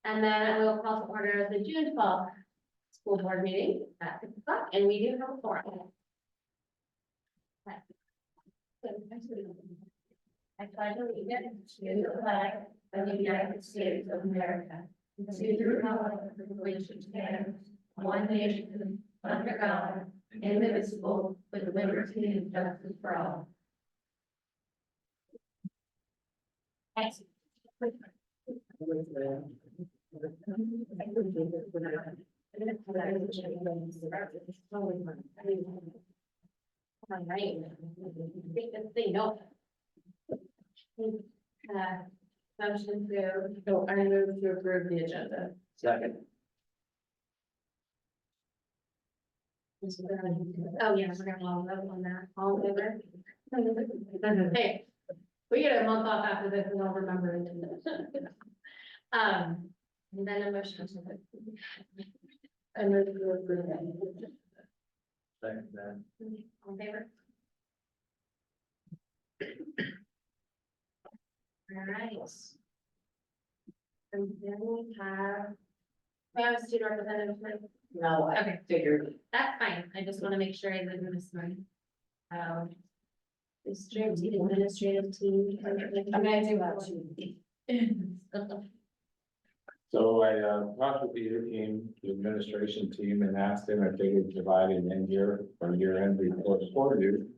And then we'll call to order the June 12th school board meeting at 6 o'clock, and we do have a forum. I pledge allegiance to the flag of the United States of America, to the republic for which it stands, one nation, under God, indivisible, with liberty and justice for all. Thanks. All right. They know. Motion to, I move to approve the agenda. Second. Oh, yeah, we're gonna all vote on that, all in favor? Hey, we get a month off after this and I'll remember it. And then a motion. I move to approve that. Second that. All in favor? All right. And then we have a student representative. No, I Okay. figured. That's fine, I just wanna make sure I didn't miss mine. District administrative team. I'm gonna do that too. So I talked with the administration team and asked them if they would provide an end year or year-end report for you.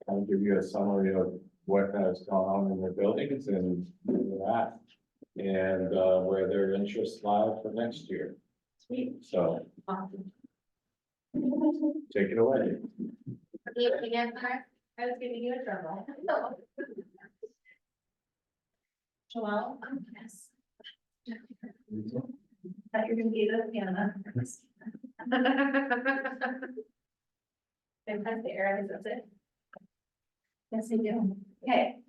I'll give you a summary of what has gone on in their buildings and where they're at. And where their interests lie for next year. Sweet. So Awesome. take it away. Again, I was giving you a trouble. Joelle? Yes. Thought you were gonna be the piano. Fantastic, Eric, that's it. Yes, I do. Okay.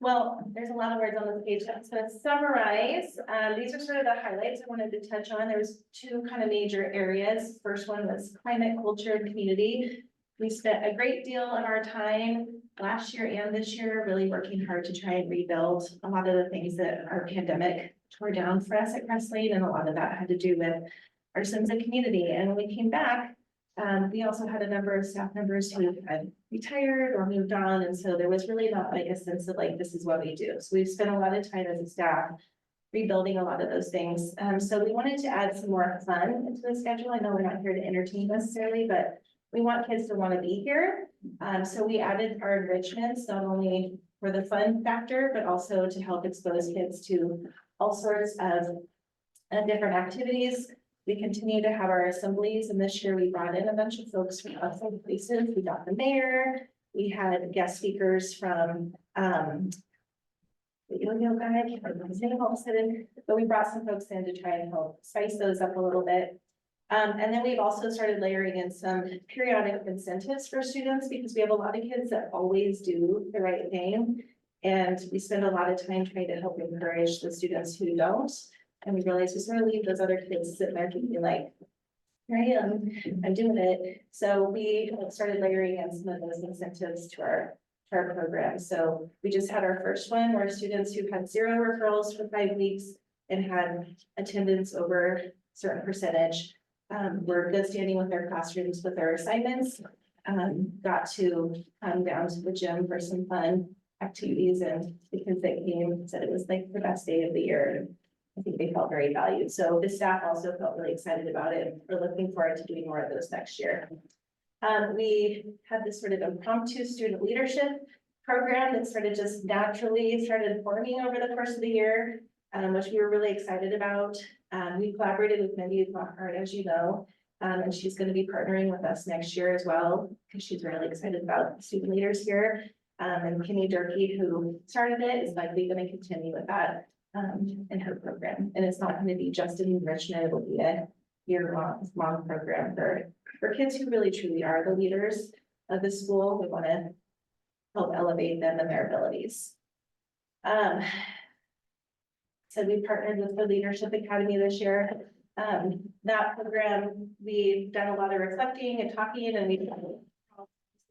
Well, there's a lot of words on this page. So to summarize, these are sort of the highlights I wanted to touch on. There was two kind of major areas. First one was climate, culture, and community. We spent a great deal of our time last year and this year really working hard to try and rebuild a lot of the things that our pandemic tore down for us at Creswell, and a lot of that had to do with our sense of community. And when we came back, we also had a number of staff members who had retired or moved on, and so there was really not like a sense of like, this is what we do. So we've spent a lot of time as a staff rebuilding a lot of those things. So we wanted to add some more fun into the schedule. I know we're not here to entertain necessarily, but we want kids to want to be here. So we added our enrichments, not only for the fun factor, but also to help expose kids to all sorts of different activities. We continue to have our assemblies, and this year we brought in a bunch of folks from outside places. We got the mayor, we had guest speakers from the yo-yo guy, I can't remember his name all of a sudden, but we brought some folks in to try and help spice those up a little bit. And then we've also started layering in some periodic incentives for students, because we have a lot of kids that always do the right thing. And we spend a lot of time trying to help encourage the students who don't. And we realized we sort of leave those other kids sitting there thinking like, here I am, I'm doing it. So we started layering in some of those incentives to our program. So we just had our first one where students who had 0 referrals for 5 weeks and had attendance over a certain percentage were good standing with their classrooms with their assignments, got to come down to the gym for some fun activities, and because they came said it was like the best day of the year. I think they felt very valued. So the staff also felt really excited about it. We're looking forward to doing more of those next year. We had this sort of impromptu student leadership program that sort of just naturally started forming over the course of the year, which we were really excited about. We collaborated with Mindy Lockhart, as you know, and she's going to be partnering with us next year as well, because she's really excited about student leaders here. And Kimmy Durkee, who started it, is likely going to continue with that in her program. And it's not going to be just an enrichment, it will be a year-long program for kids who really truly are the leaders of the school. We want to help elevate them and their abilities. So we partnered with the Leadership Academy this year. That program, we've done a lot of reflecting and talking, and we've done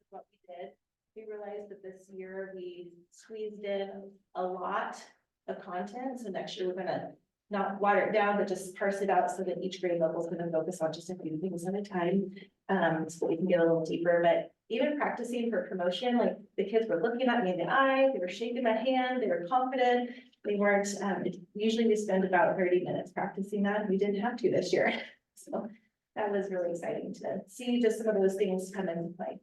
what we did. We realized that this year we squeezed in a lot of content. So next year we're going to not water it down, but just parse it out so that each grade level is gonna focus on just a few things at a time. So we can get a little deeper, but even practicing for promotion, like the kids were looking at me in the eye, they were shaking my hand, they were confident. They weren't, usually we spend about 30 minutes practicing that. We didn't have to this year. So that was really exciting to see just some of those things come into play.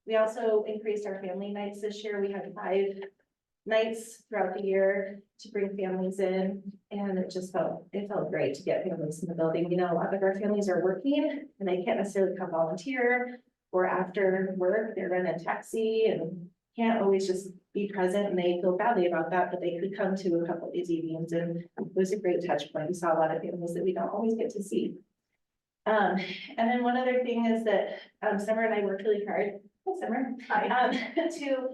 We also increased our family nights this year. We had 5 nights throughout the year to bring families in, and it felt great to get families in the building. You know, a lot of our families are working and they can't necessarily come volunteer, or after work, they're in a taxi and can't always just be present, and they feel badly about that, but they could come to a couple of these evenings, and it was a great touch point. We saw a lot of families that we don't always get to see. And then one other thing is that Summer and I worked really hard, Summer, to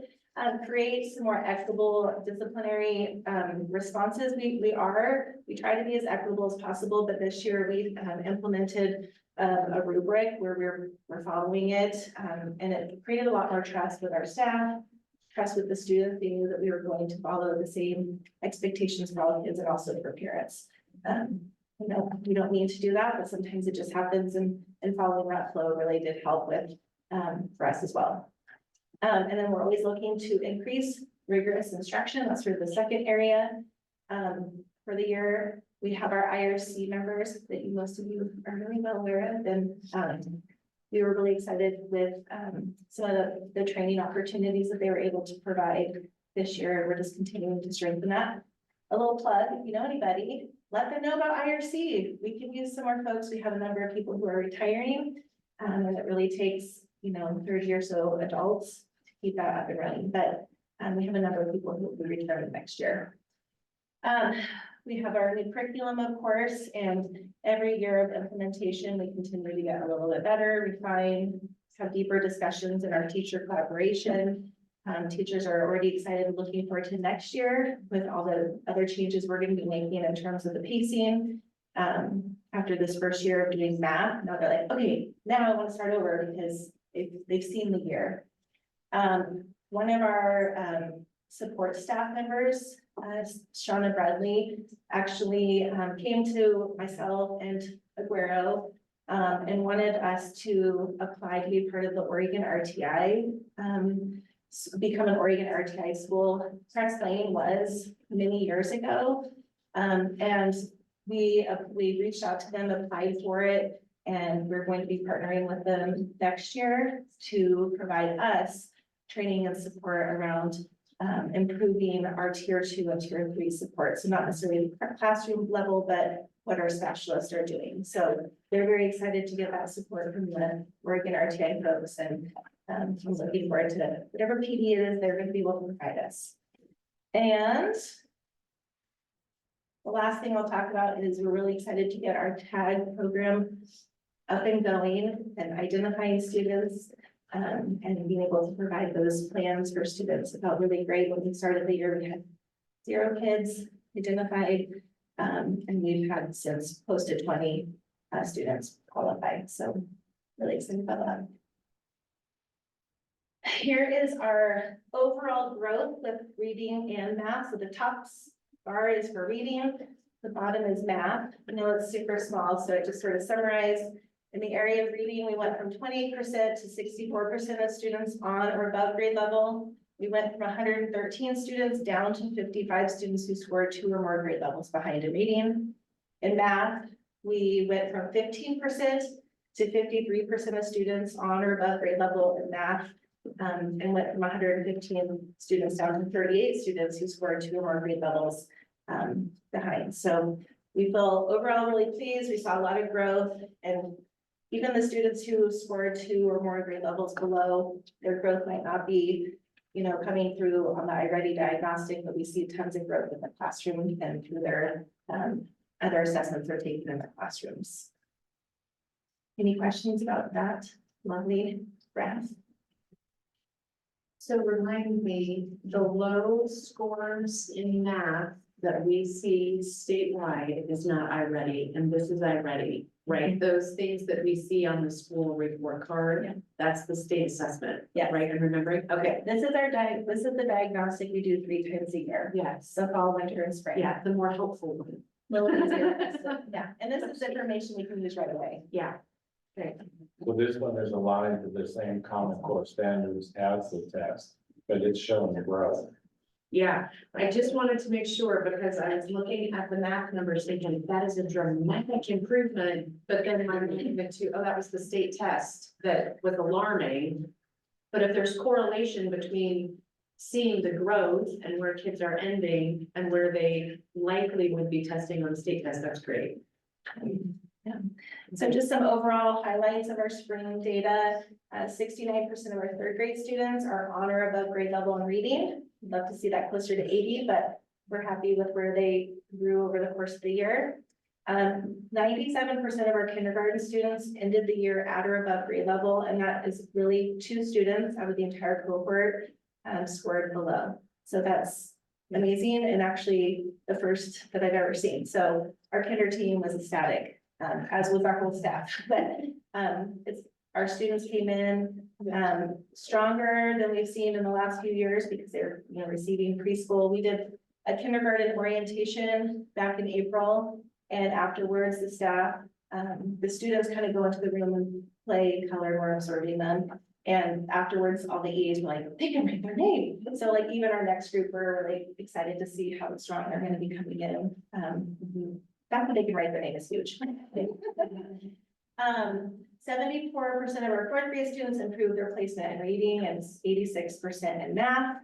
create some more equitable disciplinary responses. We try to be as equitable as possible, but this year we implemented a rubric where we're following it, and it created a lot more trust with our staff, trust with the students. They knew that we were going to follow the same expectations for all kids and also for parents. You know, we don't mean to do that, but sometimes it just happens, and following that flow really did help with for us as well. And then we're always looking to increase rigorous instruction. That's sort of the second area for the year. We have our IRC members that most of you are really well aware of, and we were really excited with some of the training opportunities that they were able to provide this year. We're just continuing to strengthen that. A little plug, if you know anybody, let them know about IRC. We can use some more folks. We have a number of people who are retiring, and it really takes, 30 or so adults to keep that up and running. But we have a number of people who will be retiring next year. We have our new curriculum, of course, and every year of implementation, we continue to get a little bit better, refine, have deeper discussions in our teacher collaboration. Teachers are already excited and looking forward to next year with all the other changes we're going to be making in terms of the pacing. After this first year of doing math, now they're like, okay, now I want to start over because they've seen the year. One of our support staff members, Shauna Bradley, actually came to myself and Aguero and wanted us to apply to be part of the Oregon RTI, become an Oregon RTI school. Creswell was many years ago, and we reached out to them, applied for it, and we're going to be partnering with them next year to provide us training and support around improving our tier 2 and tier 3 support. So not necessarily classroom level, but what our specialists are doing. So they're very excited to get that support from the Oregon RTI folks, and I'm looking forward to whatever PD it is they're going to be able to provide us. And the last thing I'll talk about is we're really excited to get our TAG program up and going and identifying students and being able to provide those plans for students. It felt really great when we started the year. We had 0 kids identified, and we've had since close to 20 students qualified. So really excited about that. Here is our overall growth with reading and math. So the top bar is for reading, the bottom is math. I know it's super small, so it just sort of summarized. In the area of reading, we went from 28% to 64% of students on or above grade level. We went from 113 students down to 55 students who scored 2 or more grade levels behind in reading. In math, we went from 15% to 53% of students on or above grade level in math, and went from 115 students down to 38 students who scored 2 or more grade levels behind. So we feel overall really pleased. We saw a lot of growth, and even the students who scored 2 or more grade levels below, their growth might not be, coming through on the iReady diagnostic, but we see tons of growth in the classroom and through their other assessments they're taking in the classrooms. Any questions about that lovely graph? So remind me, the low scores in math that we see statewide is not iReady, and this is iReady, right? Those things that we see on the school report card, that's the state assessment. Yeah. Right, I'm remembering, okay, This is this is the diagnostic we do 3 times a year, yes, so fall, winter, and spring. yeah, the more helpful one, Little easier, yeah, and this is information we can use right away. yeah. Okay, So this one is aligned to the same Common Core standards as the test, but it's showing the growth. yeah, I just wanted to make sure, because I was looking at the math numbers thinking that is a dramatic improvement. But then I'm looking at that was the state test that was alarming. But if there's correlation between seeing the growth and where kids are ending and where they likely would be testing on the state test, that's great. So just some overall highlights of our spring data. 69% of our 3rd grade students are on or above grade level in reading. We'd love to see that closer to 80, but we're happy with where they grew over the course of the year. 97% of our kindergarten students ended the year at or above grade level, and that is really 2 students out of the entire cohort scored below. So that's amazing, and actually the first that I've ever seen. So our kinder team was ecstatic, as was our whole staff. But our students came in stronger than we've seen in the last few years because they're receiving preschool. We did a kindergarten orientation back in April, and afterwards the staff, the students kind of go into the room and play color, we're absorbing them. And afterwards, all the EAs were like, they can write their name. So like even our next group, we're like excited to see how strong they're gonna be coming in. That's what they can write their name is huge. 74% of our 4th grade students improved their placement in reading and 86% in math.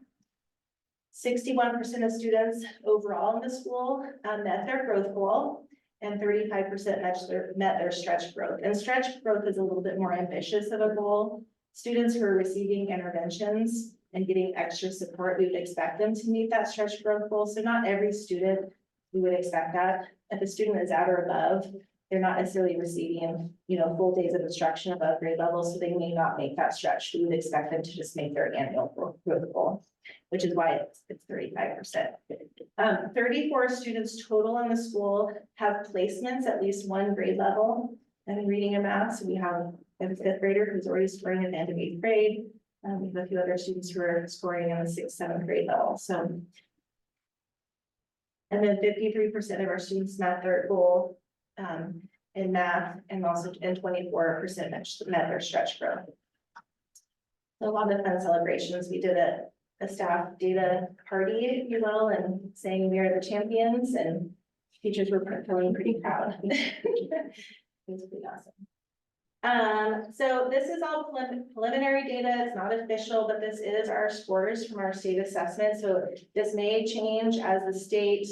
61% of students overall in the school met their growth goal, and 35% met their stretch growth. And stretch growth is a little bit more ambitious of a goal. Students who are receiving interventions and getting extra support, we would expect them to meet that stretch growth goal. So not every student, we would expect that. If a student is at or above, they're not necessarily receiving, full days of instruction above grade level, so they may not make that stretch. We would expect them to just make their annual growth goal, which is why it's 35%. 34 students total in the school have placements at least 1 grade level in reading and math. So we have a 5th grader who's already scoring at the end of 8th grade. We have a few other students who are scoring in the 6th, 7th grade level. So, and then 53% of our students met their goal in math, and also 24% met their stretch growth. So a lot of fun celebrations. We did a staff data party, if you will, and saying we are the champions, and teachers were feeling pretty proud. It was pretty awesome. So this is all preliminary data. It's not official, but this is our scores from our state assessment. So this may change as the state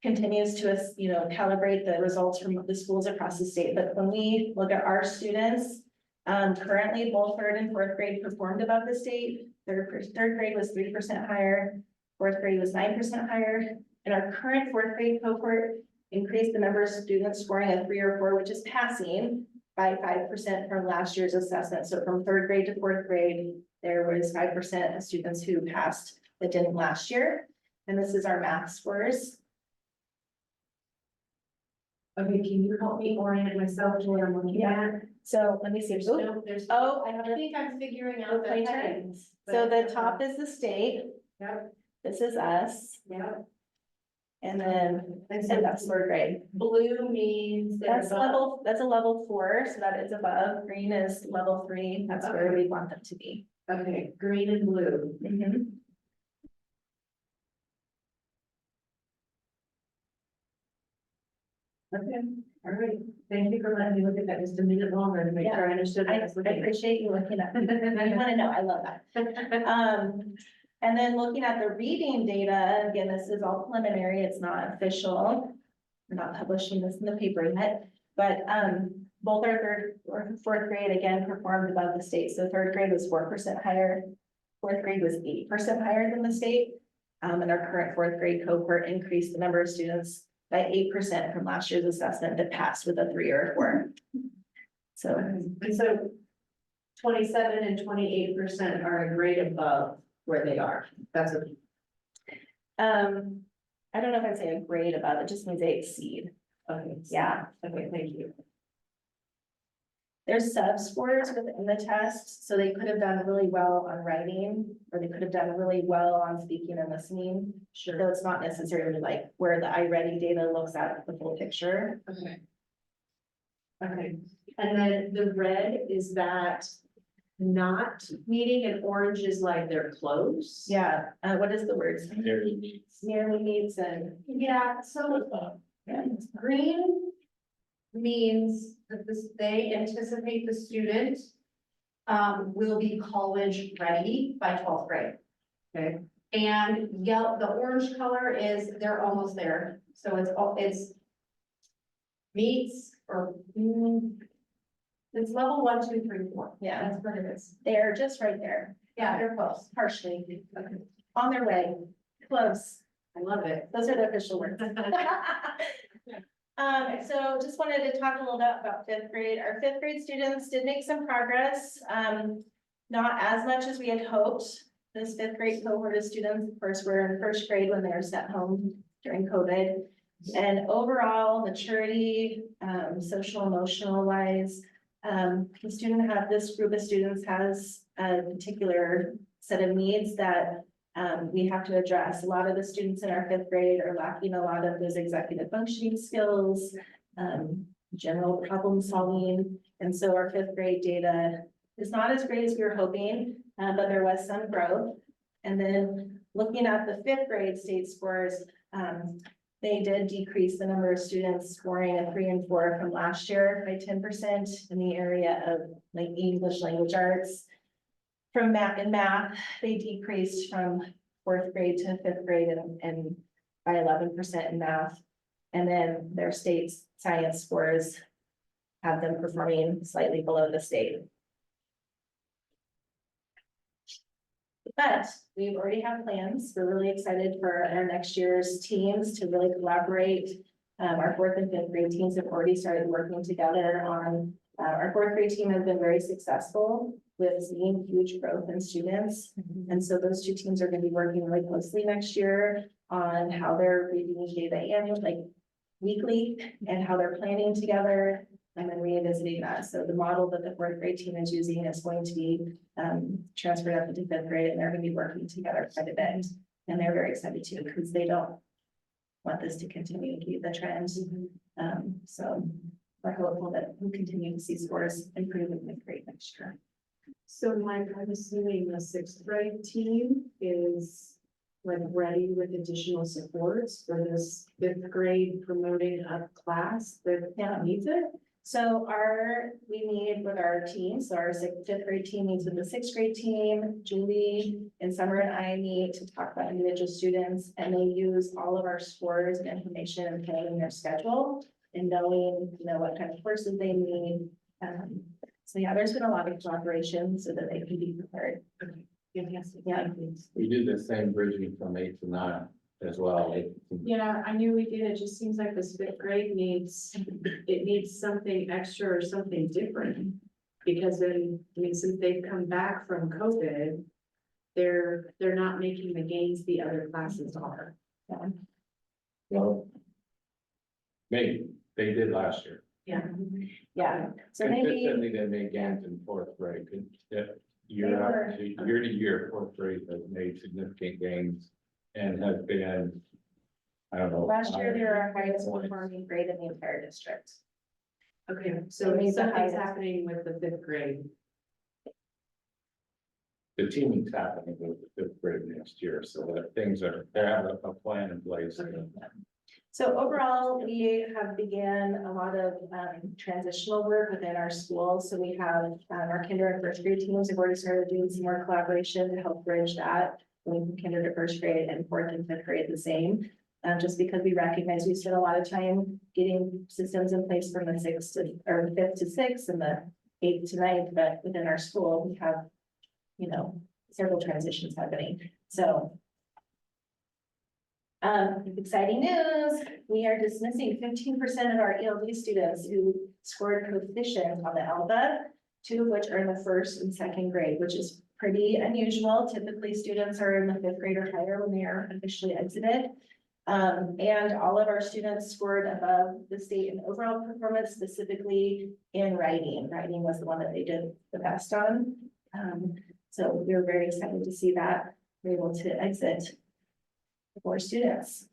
continues to, calibrate the results from the schools across the state. But when we look at our students, currently both 3rd and 4th grade performed above the state. Third grade was 3% higher, 4th grade was 9% higher, and our current 4th grade cohort increased the number of students scoring a 3 or 4, which is passing, by 5% from last year's assessment. So from 3rd grade to 4th grade, there was 5% of students who passed that didn't last year. And this is our math scores. Okay, can you help me orient myself to what I'm looking at? So let me see. No, there's. Oh, I have I think I'm figuring out the Okay. headings. So but- the top is the state. Yep, This is us. yep. And then, and that's 3rd grade. Blue means they're above. That's a level 4, so that is above. Green is level 3. That's where we want them to be. Okay, green and blue. Okay, all right. Thank you for letting me look at that just a minute longer to make sure I understood. I what I was looking at. appreciate you looking at me. You want to know, I love that. And then looking at the reading data, again, this is all preliminary, it's not official. We're not publishing this in the paper yet, but both our 3rd or 4th grade again performed above the state. So 3rd grade was 4% higher, 4th grade was 8% higher than the state. And our current 4th grade cohort increased the number of students by 8% from last year's assessment that passed with a 3 or a 4. So, And so 27 and 28% are a grade above where they are. That's a. I don't know if I'd say a grade above, it just means they exceed. Okay. Yeah, Okay, thank you. there's sub-scores within the test, so they could have done really well on writing, or they could have done really well on speaking and listening. Sure. So it's not necessarily like where the iReady data looks at the full picture. Okay. Okay, and then the red, is that not meeting, and orange is like they're close? Yeah, what is the word? Nearly meets. Nearly meets and, Yeah, so yeah, Green means that they anticipate the student will be college ready by 12th grade. Okay. And yellow, the orange color is they're almost there. So it's meets or it's level 1, 2, 3, 4. yeah, That's what it is. they're just right there, Yeah, they're close. partially, on their way, close. I love it. Those are the official words. So just wanted to talk a little bit about fifth grade. Our fifth grade students did make some progress. Not as much as we had hoped. This fifth grade cohort of students, of course, were in first grade when they were sent home during COVID. And overall maturity, social emotional wise, this group of students has a particular set of needs that we have to address. A lot of the students in our fifth grade are lacking a lot of those executive functioning skills, general problem solving. And so our fifth grade data is not as great as we were hoping, but there was some growth. And then looking at the fifth grade state scores, they did decrease the number of students scoring a 3 and 4 from last year by 10% in the area of like English language arts. From math, they decreased from 4th grade to 5th grade and by 11% in math. And then their state science scores have them performing slightly below the state. But we already have plans. We're really excited for our next year's teams to really collaborate. Our 4th and 5th grade teams have already started working together on, our 4th grade team has been very successful with seeing huge growth in students. And so those two teams are going to be working really closely next year on how they're reviewing data annually, like weekly, and how they're planning together and then revisiting that. So the model that the 4th grade team is using is going to be transferred up into 5th grade, and they're going to be working together quite a bit. And they're very excited too, because they don't want this to continue to be the trend. So we're hopeful that we continue to see scores improve in 5th grade next year. So Mike, I'm assuming the 6th grade team is like ready with additional supports for this 5th grade promoting a class that needs it? So we meet with our teams, so our 5th grade team meets with the 6th grade team. Julie and Summer and I meet to talk about individual students, and they use all of our scores and information and planning their schedule and knowing, what kind of courses they need. So yeah, there's been a lot of collaboration so that they can be prepared. Fantastic. Yeah. We do the same bridging from 8 to 9 as well. Yeah, I knew we did. It just seems like this 5th grade needs something extra or something different. Because then, since they've come back from COVID, they're not making the gains the other classes are. Well, maybe they did last year. Yeah, so maybe, Consistently, they made gains in 4th grade. Year to year, 4th grade has made significant gains and has been, I don't know. last year they were our highest performing grade in the entire district. Okay, so It means the something's highest. happening with the 5th grade. The teaming's happening with the 5th grade next year, so that they have a plan in place. So overall, we have began a lot of transitional work within our school. So we have our kinder and first grade teams have already started doing some more collaboration to help bridge that. Going from kinder to first grade and 4th and 5th grade the same. Just because we recognize we spent a lot of time getting systems in place from the 5th to 6th and the 8th to 9th, but within our school, we have, several transitions happening. So exciting news, we are dismissing 15% of our ELD students who scored proficient on the ALBA, 2 of which are in the 1st and 2nd grade, which is pretty unusual. Typically, students are in the 5th grade or higher when they are officially exited. And all of our students scored above the state in overall performance, specifically in writing. Writing was the one that they did the best on. So we were very excited to see that we're able to exit 4 students.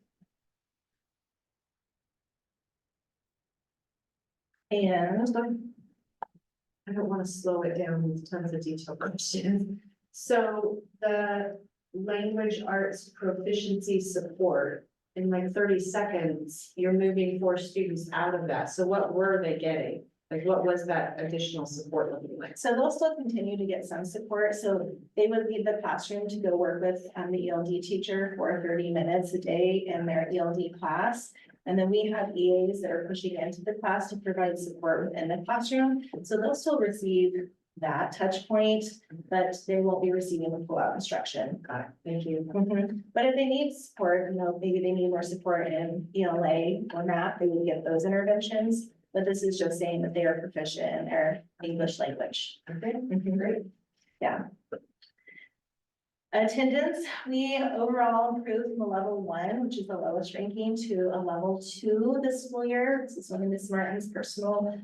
And I don't want to slow it down with tons of detailed questions. So the language arts proficiency support, in like 30 seconds, you're moving 4 students out of that. So what were they getting? Like, what was that additional support looking like? so they'll still continue to get some support. So they would leave the classroom to go work with the ELD teacher for 30 minutes a day in their ELD class. And then we have EAs that are pushing into the class to provide support within the classroom. So they'll still receive that touch point, but they won't be receiving the full out instruction. Got it. Thank you. But if they need support, maybe they need more support in ELA or math, they would get those interventions. But this is just saying that they are proficient in their English language. Okay, Great. Yeah. Attendance, we overall improved from a level 1, which is the lowest ranking, to a level 2 this school year. This is one of Ms. Martin's personal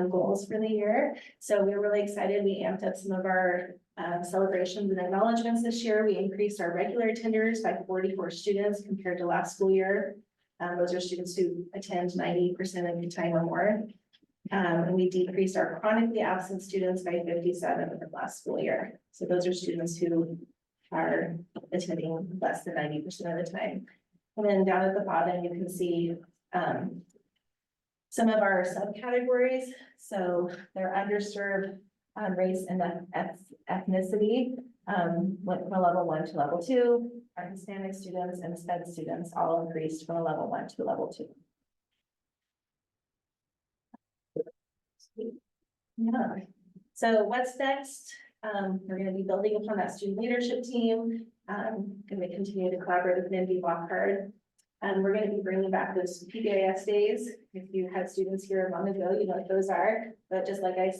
goals for the year. So we're really excited. We amped up some of our celebrations and acknowledgements this year. We increased our regular attenders by 44 students compared to last school year. Those are students who attend 90% of the time or more. And we decreased our chronically absent students by 57 of the last school year. So those are students who are attending less than 90% of the time. And then down at the bottom, you can see some of our subcategories. So they're underserved race and ethnicity went from a level 1 to level 2. Our Hispanic students and SPED students all increased from a level 1 to a level 2. Yeah. So what's next? We're going to be building upon that student leadership team. Going to continue to collaborate with Mindy Lockhart. We're going to be bringing back those PBIS days. If you had students here a month ago, you know what those are. But just like I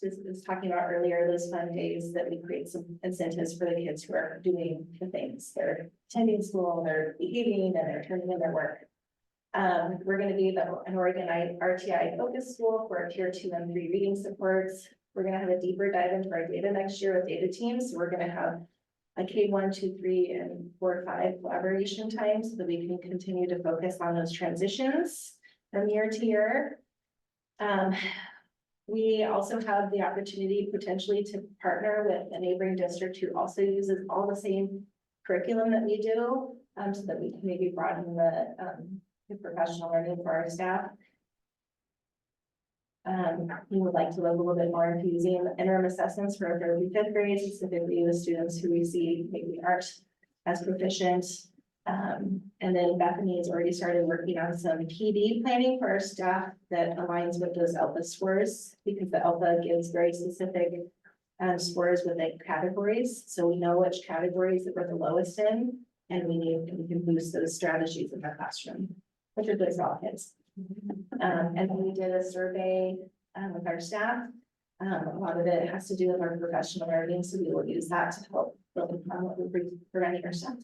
was talking about earlier, those fun days that we create some incentives for the kids who are doing the things. They're attending school, they're behaving, and they're turning in their work. We're going to be an organized RTI focus school for our tier 2 and 3 reading supports. We're going to have a deeper dive into our data next year with data teams. So we're going to have a K1, 2, 3, and 4, 5 collaboration time so that we can continue to focus on those transitions from year to year. We also have the opportunity potentially to partner with a neighboring district who also uses all the same curriculum that we do, so that we can maybe broaden the professional learning for our staff. We would like to look a little bit more into using interim assessments for our 3rd and 5th grades, specifically with students who we see maybe aren't as proficient. And then Bethany has already started working on some PD planning for our staff that aligns with those ALPA scores, because the ALPA gives very specific scores within categories. So we know which categories that we're the lowest in, and we can boost those strategies in the classroom, which are good for all kids. And then we did a survey with our staff. A lot of it has to do with our professional learning, so we will use that to help build upon what we're presenting our staff.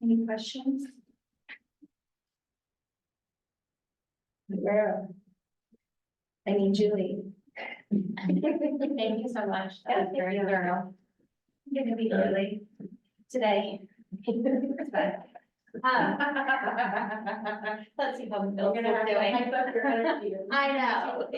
Any questions? Yeah. I mean, Julie. Thank you so much. That was very thorough. I'm gonna be early today. But, let's see how Bill's doing. I know.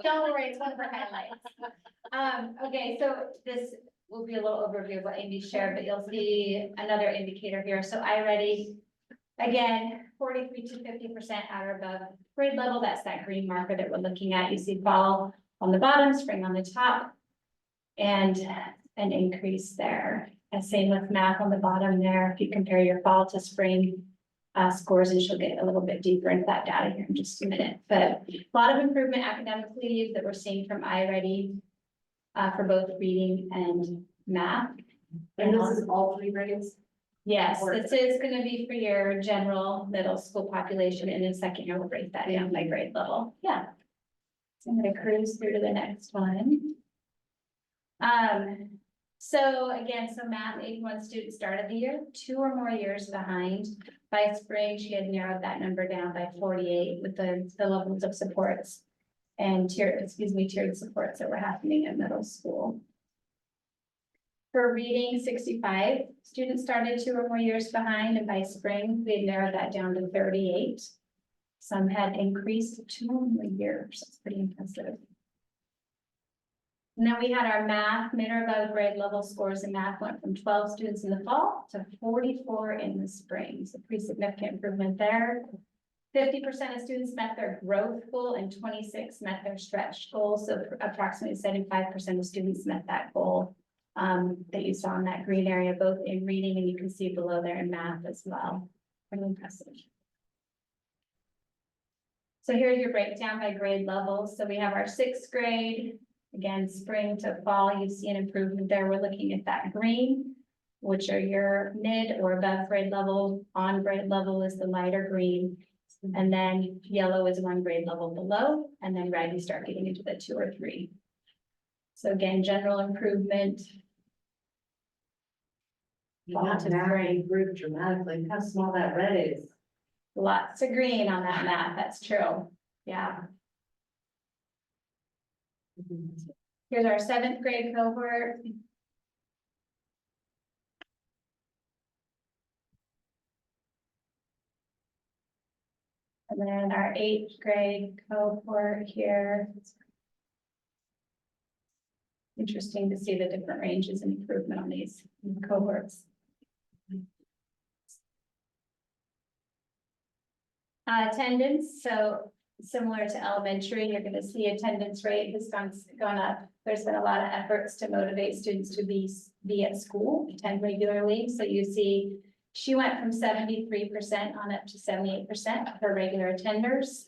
Don't worry, it's one of our highlights. Okay, so this will be a little overview of what Amy shared, but you'll see another indicator here. So iReady, again, 43 to 50% at or above grade level. That's that green marker that we're looking at. You see fall on the bottom, spring on the top, and an increase there. And same with math on the bottom there. If you compare your fall to spring scores, and she'll get a little bit deeper into that data here in just a minute. But a lot of improvement academically that we're seeing from iReady for both reading and math. And this is all 3 grades? Yes, this is going to be for your general middle school population, and in second year we'll break that down by grade level. Yeah. So I'm going to cruise through to the next one. So again, so math 81 students started the year 2 or more years behind By spring, she had narrowed that number down by 48 with the levels of supports and tiered supports that were happening at middle school. For reading, 65 students started 2 or more years behind, and by spring, we had narrowed that down to 38. Some had increased 2 or more years. It's pretty impressive. And then we had our math, mid or above grade level scores in math went from 12 students in the fall to 44 in the spring. So pretty significant improvement there. 50% of students met their growth goal and 26 met their stretch goal. So approximately 75% of students met that goal that you saw in that green area, both in reading and you can see below there in math as well. Pretty impressive. So here's your breakdown by grade level. So we have our 6th grade. Again, spring to fall, you see an improvement there. We're looking at that green, which are your mid or above grade level. On grade level is the lighter green. And then yellow is 1 grade level below. And then red, you start getting into the 2 or 3. So again, general improvement. Lots of math improved dramatically. How small that red is. Lots of green on that map. That's true. Yeah. Here's our 7th grade cohort. And then our 8th grade cohort here. Interesting to see the different ranges and improvement on these cohorts. Attendance, so similar to elementary, you're going to see attendance rate has gone up. There's been a lot of efforts to motivate students to be at school, attend regularly. So you see, she went from 73% on up to 78% for regular attenders.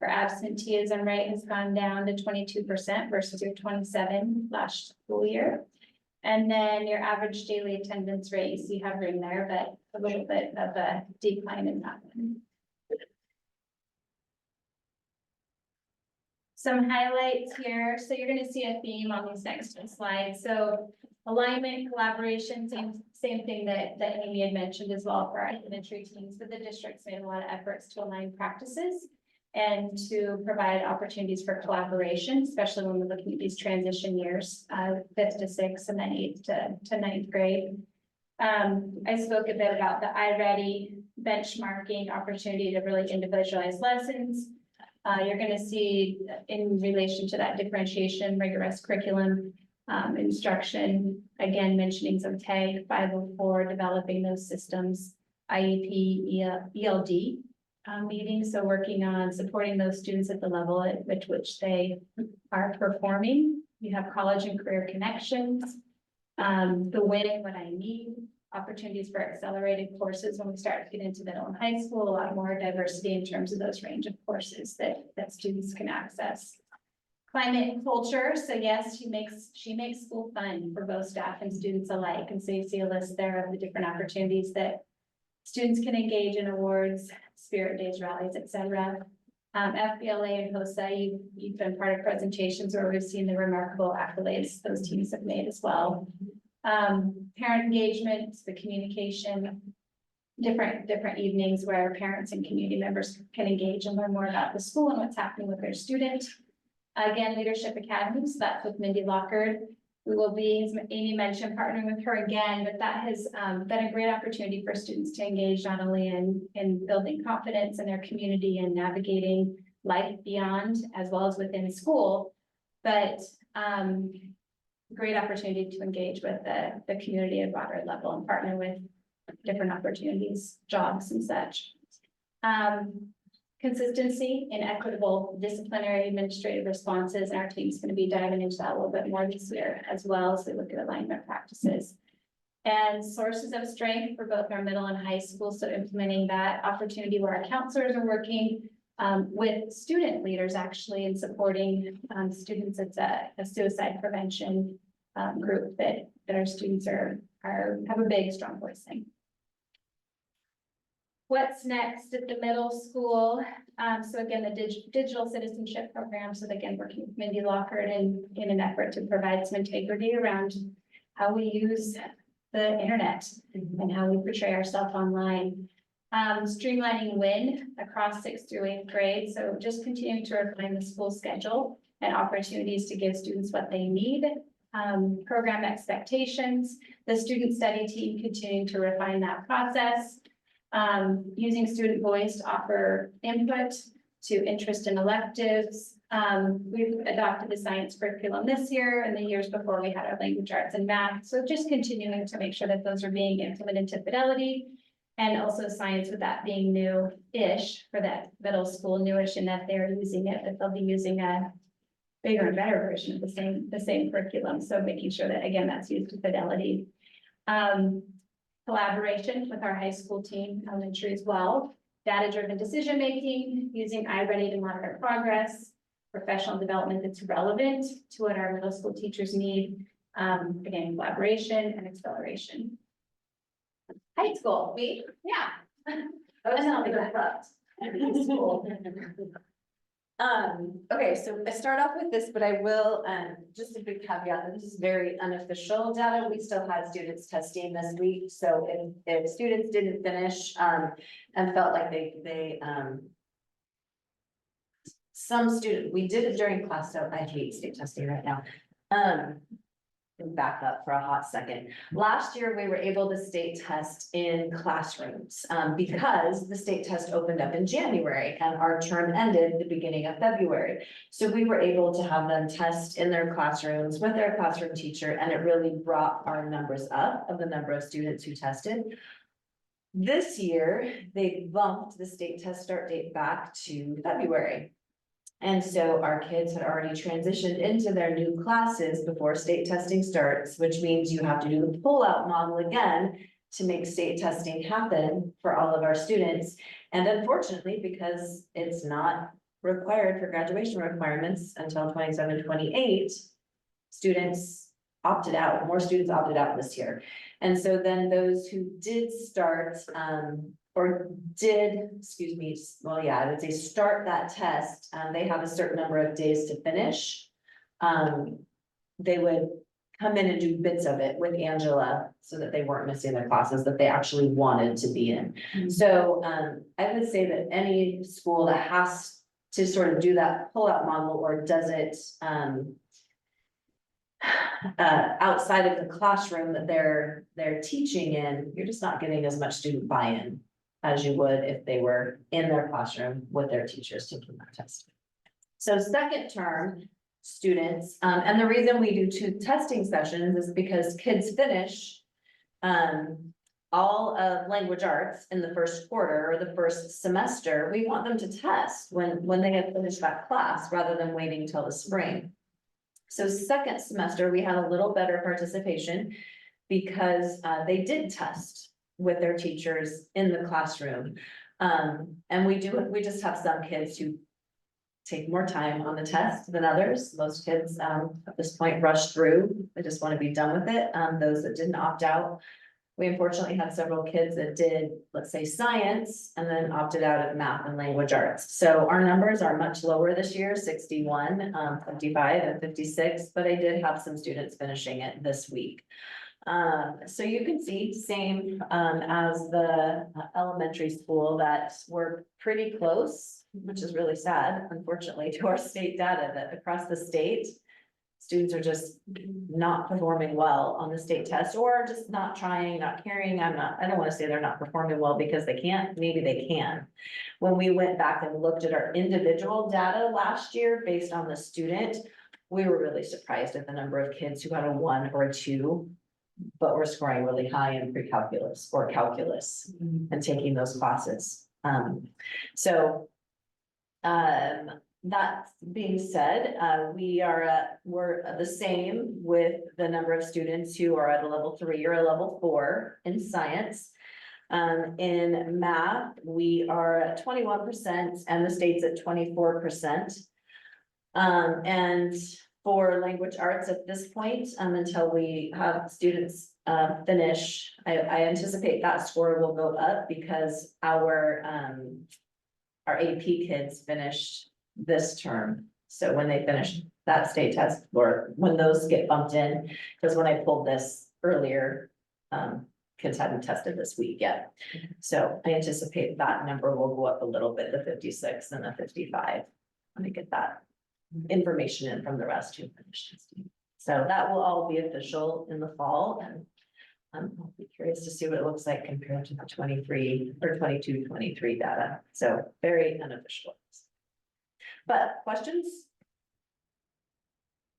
Her absenteeism rate has gone down to 22% versus your 27 last school year. And then your average daily attendance rate, you see hovering there, but a little bit of a decline in that one. Some highlights here. So you're going to see a theme on these next 2 slides. So alignment, collaboration, same thing that Amy had mentioned as well for our elementary teams, but the district's made a lot of efforts to align practices and to provide opportunities for collaboration, especially when we're looking at these transition years, 5th to 6th and then 8th to 9th grade. I spoke a bit about the iReady benchmarking opportunity to really individualize lessons. You're going to see in relation to that differentiation, rigorous curriculum, instruction, again, mentioning some TAG 504, developing those systems, IEP, ELD meetings. So working on supporting those students at the level at which they are performing. You have college and career connections, the when, what I need, opportunities for accelerated courses when we start to get into middle and high school, a lot more diversity in terms of those range of courses that students can access. Climate and culture, so yes, she makes school fun for both staff and students alike, and so you see a list there of the different opportunities that students can engage in, awards, spirit days, rallies, etc. FBLA and HOSA, you've been part of presentations where we've seen the remarkable accolades those teams have made as well. Parent engagement, the communication, different evenings where parents and community members can engage and learn more about the school and what's happening with their student. Again, Leadership Academy, so that's with Mindy Lockard. We will be, as Amy mentioned, partnering with her again, but that has been a great opportunity for students to engage not only in building confidence in their community and navigating life beyond as well as within school, but great opportunity to engage with the community at a broader level and partner with different opportunities, jobs and such. Consistency in equitable disciplinary administrative responses. And our team's going to be diving into that a little bit more this year as well as we look at alignment practices. And sources of strength for both our middle and high school. So implementing that opportunity where our counselors are working with student leaders actually and supporting students. It's a suicide prevention group that our students have a big, strong voice in. What's next at the middle school? So again, the digital citizenship program. So again, working with Mindy Lockard in an effort to provide some integrity around how we use the internet and how we portray ourselves online. Streamlining WIN across 6th through 8th grade, so just continuing to refine the school schedule and opportunities to give students what they need. Program expectations, the student study team continuing to refine that process. Using student voice to offer input to interest in electives. We've adopted the science curriculum this year, and the years before we had our language arts and math. So just continuing to make sure that those are being implemented to fidelity. And also science, with that being new-ish for that middle school, newish in that they're using it, but they'll be using a bigger and better version of the same curriculum. So making sure that, again, that's used to fidelity. Collaboration with our high school team, elementary as well. Data-driven decision-making, using iReady to monitor progress. Professional development that's relevant to what our middle school teachers need. Again, collaboration and acceleration. High school, yeah. And then I'll be back. Okay, so I start off with this, but I will, just a big caveat that this is very unofficial data. We still had students testing this week, so if students didn't finish, and felt like some student, we did it during class, so I hate state testing right now. Back up for a hot second. Last year, we were able to state test in classrooms, because the state test opened up in January and our term ended the beginning of February. So we were able to have them test in their classrooms with their classroom teacher, and it really brought our numbers up of the number of students who tested. This year, they bumped the state test start date back to February. And so our kids had already transitioned into their new classes before state testing starts, which means you have to do the pullout model again to make state testing happen for all of our students. And unfortunately, because it's not required for graduation requirements until 27-28, students opted out, more students opted out this year. And so then those who did start, I would say start that test, they have a certain number of days to finish. They would come in and do bits of it with Angela so that they weren't missing their classes that they actually wanted to be in. So I would say that any school that has to sort of do that pullout model or does it outside of the classroom that they're teaching in, you're just not getting as much student buy-in as you would if they were in their classroom with their teachers taking that test. So second term students, and the reason we do 2 testing sessions is because kids finish all of language arts in the first quarter or the first semester. We want them to test when they have finished that class rather than waiting until the spring. So second semester, we had a little better participation because they did test with their teachers in the classroom. And we just have some kids who take more time on the test than others. Most kids at this point rush through. They just want to be done with it. Those that didn't opt out, we unfortunately had several kids that did, let's say, science and then opted out of math and language arts. So our numbers are much lower this year, 61, 55 and 56, but I did have some students finishing it this week. So you can see same as the elementary school that we're pretty close, which is really sad, unfortunately, to our state data that across the state, students are just not performing well on the state test or just not trying, not caring. I don't want to say they're not performing well because they can't, maybe they can. When we went back and looked at our individual data last year based on the student, we were really surprised at the number of kids who had a 1 or a 2. But we're scoring really high in pre-calculus or calculus and taking those classes. That being said, we're the same with the number of students who are at a level 3 or a level 4 in science. In math, we are at 21% and the state's at 24%. And for language arts at this point, until we have students finish, I anticipate that score will go up because our AP kids finish this term. So when they finish that state test or when those get bumped in, because when I pulled this earlier, kids hadn't tested this week yet. So I anticipate that number will go up a little bit, the 56 and the 55. Let me get that information in from the rest two clinicians. So that will all be official in the fall, and I'll be curious to see what it looks like compared to the 23 or 22-23 data. So very unofficial. But questions?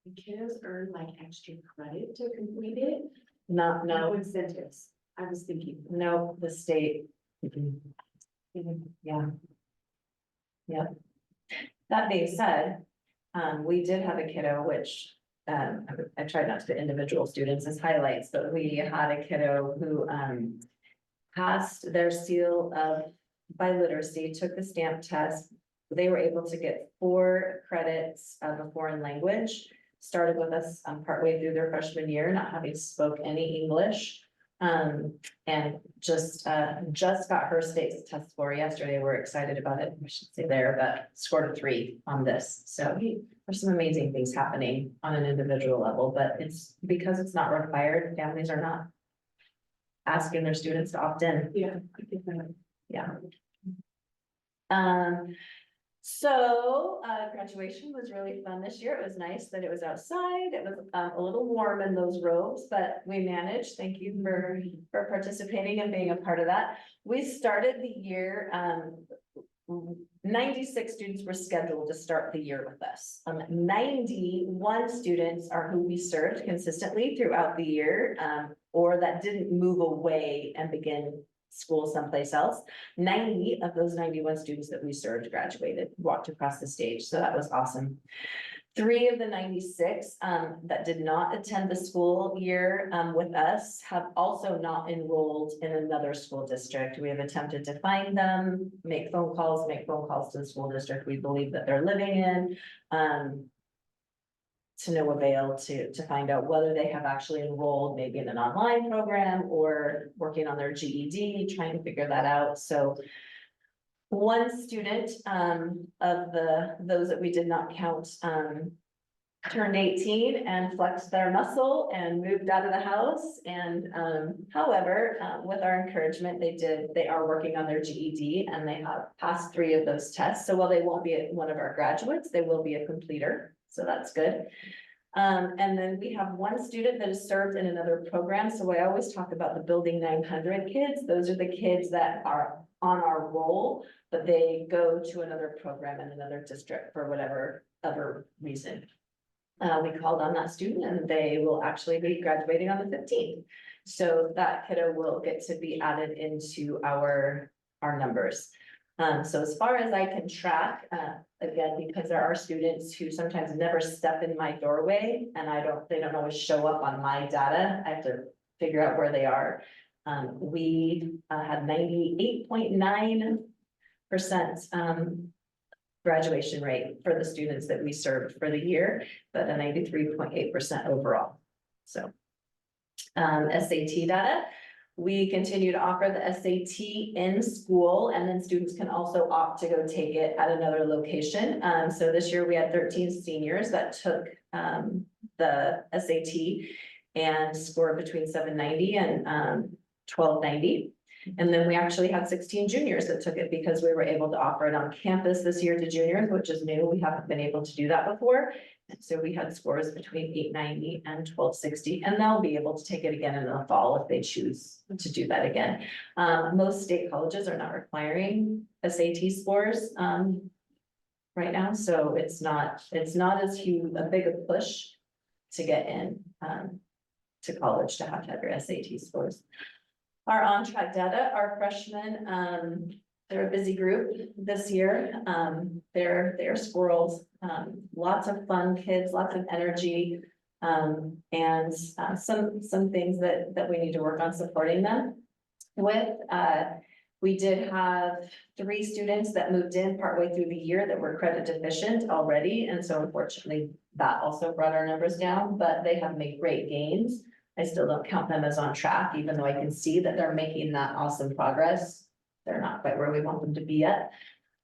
Kiddos earn like extra credit to complete it? No, No incentives. I was thinking. no, the state. Yeah. Yeah. That being said, we did have a kiddo, which, I tried not to put individual students as highlights, but we had a kiddo who, passed their seal of biliteracy, took the stamp test. They were able to get 4 credits of a foreign language, started with us, partway through their freshman year, not having spoke any English. And just got her state test score yesterday. We're excited about it. I should say there, but scored a 3 on this. So there's some amazing things happening on an individual level, but it's because it's not required. Families are not asking their students to opt in. Yeah. I think that. Yeah. So, graduation was really fun this year. It was nice that it was outside. It was a little warm in those robes, but we managed. Thank you for participating and being a part of that. We started the year, 96 students were scheduled to start the year with us. 91 students are who we served consistently throughout the year, or that didn't move away and begin school someplace else. 90 of those 91 students that we served graduated, walked across the stage. So that was awesome. 3 of the 96 that did not attend the school year with us have also not enrolled in another school district. We have attempted to find them, make phone calls to the school district we believe that they're living in. To no avail to find out whether they have actually enrolled maybe in an online program or working on their GED, trying to figure that out. So one student of those that we did not count turned 18 and flexed their muscle and moved out of the house. And however, with our encouragement, they are working on their GED and they have passed 3 of those tests. So while they won't be one of our graduates, they will be a completer. So that's good. And then we have one student that is served in another program. So I always talk about the Building 900 kids. Those are the kids that are on our roll, but they go to another program in another district for whatever other reason. We called on that student and they will actually be graduating on the 15th. So that kiddo will get to be added into our numbers. So as far as I can track, again, because there are students who sometimes never step in my doorway and they don't always show up on my data. I have to figure out where they are. We had 98.9% graduation rate for the students that we served for the year, but a 93.8% overall. So SAT data. We continue to offer the SAT in school, and then students can also opt to go take it at another location. So this year we had 13 seniors that took the SAT and scored between 790 and 1290. And then we actually had 16 juniors that took it because we were able to offer it on campus this year to juniors, which is new. We haven't been able to do that before. So we had scores between 890 and 1260, and they'll be able to take it again in the fall if they choose to do that again. Most state colleges are not requiring SAT scores right now, so it's not as huge a big a push to get in to college to have your SAT scores. Our on-track data, our freshmen, they're a busy group this year. They're squirrels, lots of fun kids, lots of energy, and some things that we need to work on supporting them with. We did have 3 students that moved in partway through the year that were credit deficient already, and so unfortunately that also brought our numbers down, but they have made great gains. I still don't count them as on track, even though I can see that they're making that awesome progress. They're not quite where we want them to be yet.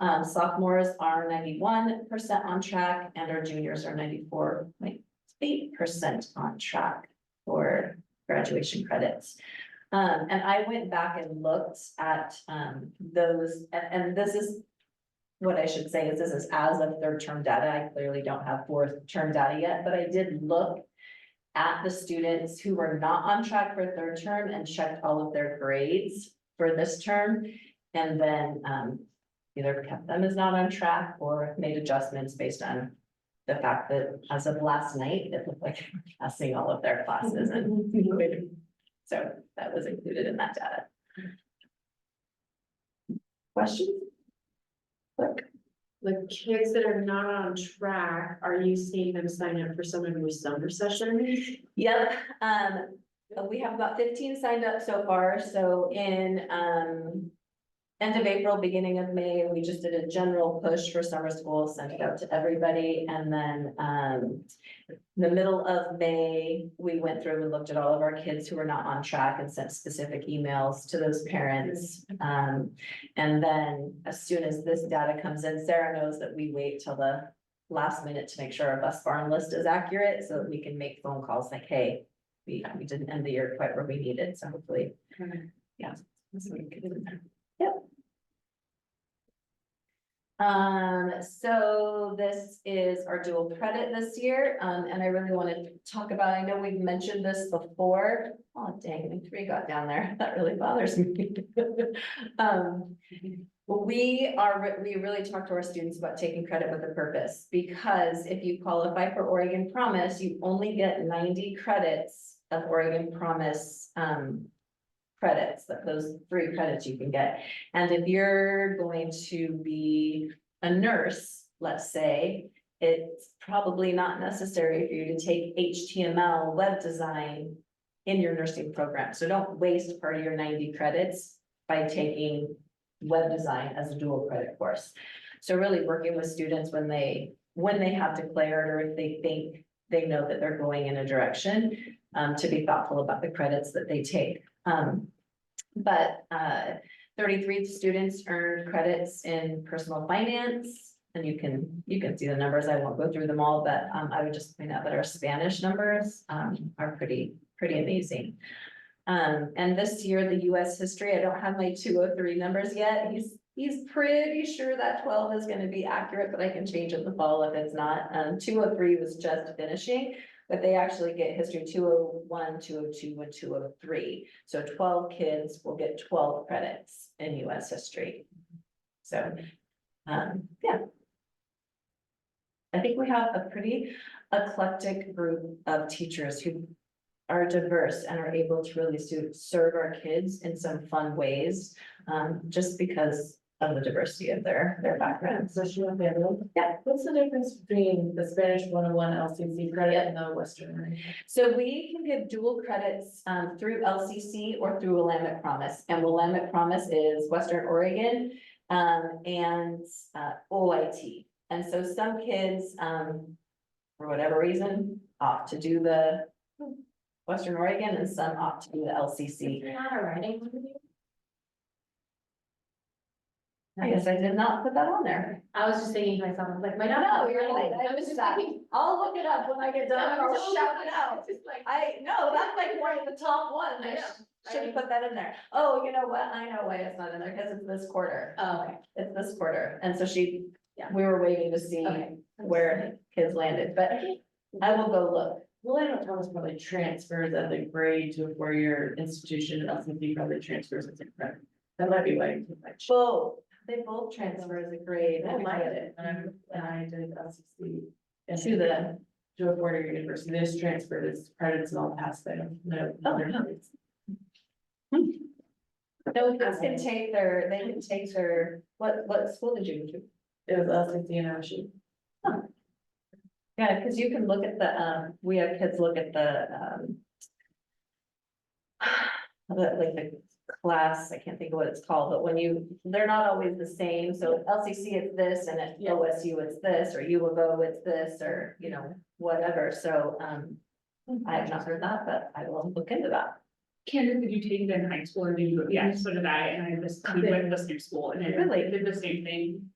Sophomores are 91% on track and our juniors are 94.8% on track for graduation credits. And I went back and looked at, those, and this is. What I should say is this is as of third term data. I clearly don't have fourth term data yet, but I did look. At the students who were not on track for third term and checked all of their grades for this term. And then, either kept them as not on track or made adjustments based on. The fact that as of last night, it looked like they were passing all of their classes and. So that was included in that data. Questions? The kids that are not on track, are you seeing them sign up for some of your summer sessions? Yep, we have about 15 signed up so far, so in, end of April, beginning of May, we just did a general push for summer school, sent it out to everybody, and then, the middle of May, we went through and looked at all of our kids who were not on track and sent specific emails to those parents. And then as soon as this data comes in, Sarah knows that we wait till the last minute to make sure our bus barn list is accurate, so that we can make phone calls like, hey, we didn't end the year quite where we needed, so hopefully, yeah. that's what we can do. Yep. So this is our dual credit this year, and I really want to talk about, I know we've mentioned this before. Oh, dang, my 3 got down there. That really bothers me. We really talk to our students about taking credit with a purpose, because if you qualify for Oregon Promise, you only get 90 credits of Oregon Promise, credits, that those 3 credits you can get. And if you're going to be a nurse, let's say, it's probably not necessary for you to take HTML web design in your nursing program. So don't waste part of your 90 credits by taking web design as a dual credit course. So really working with students when they have declared, or if they think they know that they're going in a direction, to be thoughtful about the credits that they take. But 33 students earned credits in personal finance, and you can see the numbers. I won't go through them all, but I would just point out that our Spanish numbers are pretty amazing. And this year, the US history, I don't have my 203 numbers yet. He's pretty sure that 12 is going to be accurate, but I can change it in the fall if it's not. 203 was just finishing. But they actually get history 201, 202, and 203. So 12 kids will get 12 credits in US history. So, yeah. I think we have a pretty eclectic group of teachers who are diverse and are able to really serve our kids in some fun ways, just because of the diversity of their backgrounds. Yeah. What's the difference between the Spanish 101 LCC credit and the Western? So we can give dual credits through LCC or through Willamette Promise, and Willamette Promise is Western Oregon and OIT. And so some kids, for whatever reason, opt to do the Western Oregon, and some opt to do the LCC. You're not a writing one. I guess I did not put that on there. I was just thinking to myself, like, my. No, you're right. I was just thinking. I'll look it up when I get done, or I'll shout it out. Just like. No, that's like one of the top ones. I know. Should have put that in there. Oh, you know what? I know why it's not in there, because it's this quarter. Oh, okay. It's this quarter. And so Yeah. we were waiting to see Okay. where kids landed, but I will go look. Willamette Thomas probably transfers as a grade to a four-year institution, and LCC probably transfers as a credit. That might be why. Both, they both transfer as a grade. I I get get it, when I did LCC. and To the, To a four-year university, this transferred as credits and all past them. No. Oh, no, kids can take their, what school did you go to? It was LCC and Ocean. Yeah, because you can look at the, we have kids look at like the class, I can't think of what it's called, but when they're not always the same, so LCC it's this, and at OSU it's this, or U of O it's this, or, whatever, so, I have not heard that, but I will look into that. Candace, did you take it in high school or did you? Yeah, so did I, and I just, we went to the same school and I Really? did the same thing.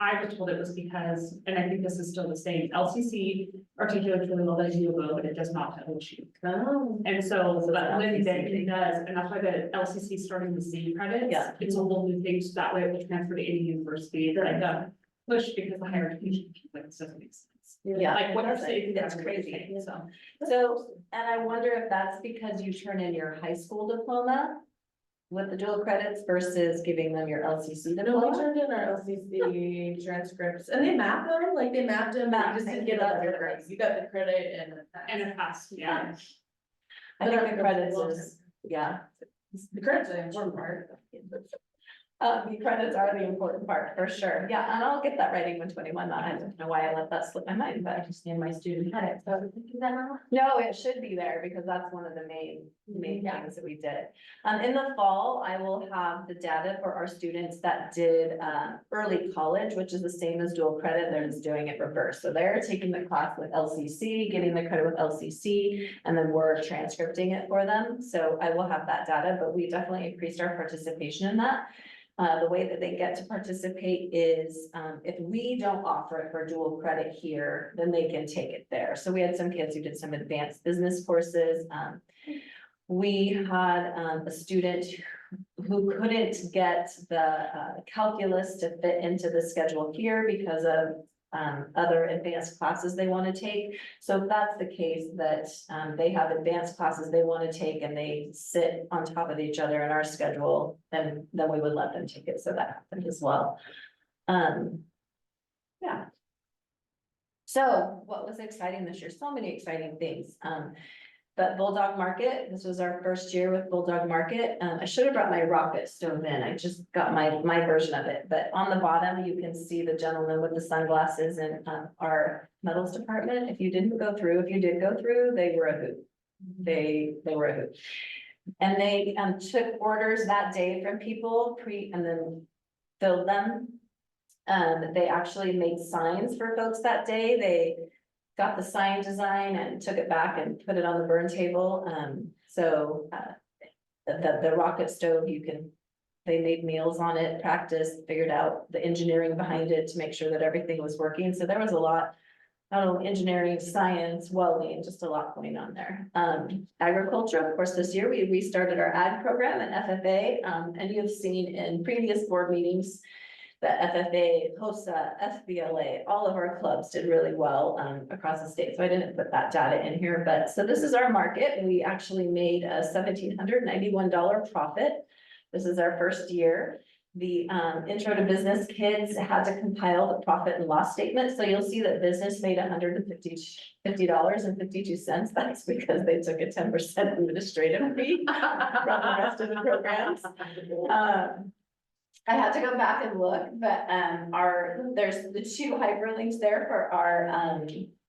I was told it was because, and I think this is still the same, LCC articulates really well that you go, but it does not tell you. Oh. And so, but LCC. Linden does, and that's why the LCC is starting to see credits. Yeah. It's a whole new thing, so that way it will transfer to any university, it's like a push because the higher education, like, it doesn't make sense. Yeah. Like what you're That's saying. That's crazy. So, and I wonder if that's because you turn in your high school diploma with the dual credits versus giving them your LCC No, we diploma? turned in our LCC transcripts and they mapped them, like they mapped them, but you just didn't get a letter grade. You got the credit and. And it has, yeah. I think the credits is, yeah. The credits are the important part. The credits are the important part, for sure. Yeah, and I'll get that writing when 21. I don't know why I let that slip my mind, but I just need my student credit. So no, it should be there because that's one of the main things that we did. In the fall, I will have the data for our students that did early college, which is the same as dual credit. They're just doing it reverse. So they're taking the class with LCC, getting the credit with LCC, and then we're transcripting it for them. So I will have that data, but we definitely increased our participation in that. The way that they get to participate is, if we don't offer it for dual credit here, then they can take it there. So we had some kids who did some advanced business courses. We had a student who couldn't get the calculus to fit into the schedule here because of other advanced classes they want to take. So if that's the case, that they have advanced classes they want to take and they sit on top of each other in our schedule, then we would let them take it. So that happened as well. Yeah. So what was exciting this year? So many exciting things. But Bulldog Market, this was our first year with Bulldog Market. I should have brought my rocket stove in. I just got my version of it, but on the bottom, you can see the gentleman with the sunglasses in our metals department. If you did go through, they were a hoot. They were a hoot. And they took orders that day from people and then filled them. They actually made signs for folks that day. They got the sign design and took it back and put it on the burn table. The rocket stove, they made meals on it, practiced, figured out the engineering behind it to make sure that everything was working. So there was a lot, not only engineering, science, welding, just a lot going on there. Agriculture, of course, this year we restarted our ag program at FFA. And you have seen in previous board meetings that FFA, HOSA, FBLA, all of our clubs did really well across the state. So I didn't put that data in here, but so this is our market. We actually made a $1,791 profit. This is our first year. The intro to business kids had to compile the profit and loss statement. So you'll see that business made $150.52. That's because they took a 10% administrative fee from the rest of the programs. I had to go back and look, but there's the 2 hyperlinks there for our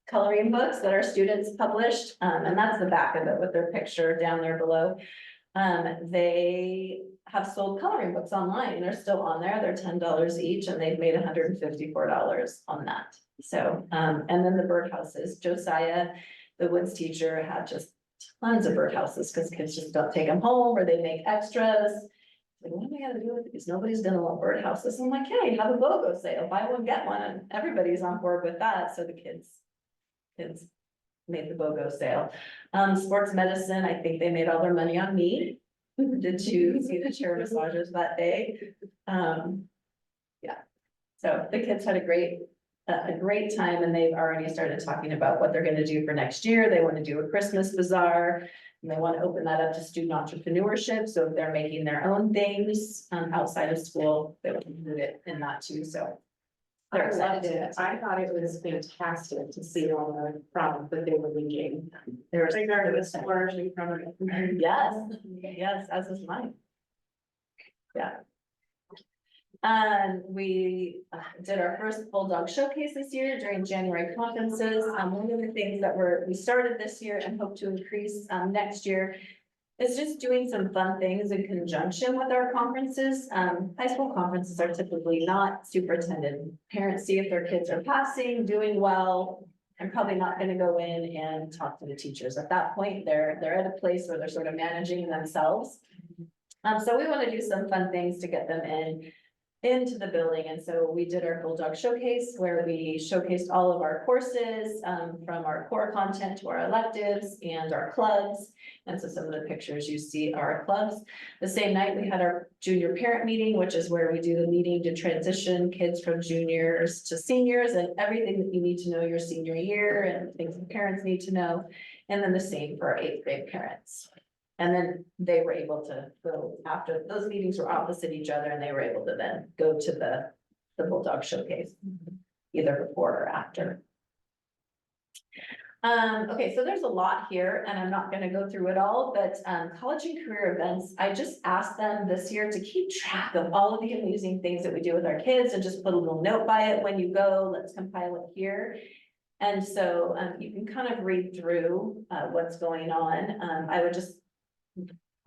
coloring books that our students published. And that's the back of it with their picture down there below. They have sold coloring books online. They're still on there. They're $10 each and they've made $154 on that. So, and then the birdhouses, Josiah, the Woods teacher, had just tons of birdhouses because kids just don't take them home or they make extras. Like, what am I gonna do with these? Nobody's gonna want birdhouses. I'm like, hey, have a BOGO sale, buy one, get one, and everybody's on board with that. So the kids made the BOGO sale. Sports medicine, I think they made all their money on me. Did you see the chair massages that day? Yeah. So the kids had a great time and they've already started talking about what they're gonna do for next year. They want to do a Christmas bazaar. And they want to open that up to student entrepreneurship. So if they're making their own things outside of school, they want to do it in that too. So they're excited to do it. I thought it was fantastic to see all the problems that they were making. There's flourishing from it. yes, as is mine. Yeah. And we did our first Bulldog Showcase this year during January conferences. One of the things that we started this year and hope to increase next year is just doing some fun things in conjunction with our conferences. High school conferences are typically not superintendent. Parents see if their kids are passing, doing well, and probably not going to go in and talk to the teachers. At that point, they're at a place where they're sort of managing themselves. So we want to do some fun things to get them in. into the building. And so we did our Bulldog Showcase where we showcased all of our courses, from our core content to our electives and our clubs. And so some of the pictures you see are our clubs. The same night, we had our junior parent meeting, which is where we do the meeting to transition kids from juniors to seniors and everything that you need to know your senior year and things that parents need to know. And then the same for our 8th grade parents. And then they were able to go, after those meetings were opposite each other, and they were able to then go to the Bulldog Showcase, either before or after. Okay, so there's a lot here, and I'm not gonna go through it all, but college and career events, I just asked them this year to keep track of all of the amazing things that we do with our kids and just put a little note by it when you go, let's compile it here. And so you can kind of read through what's going on. I would just,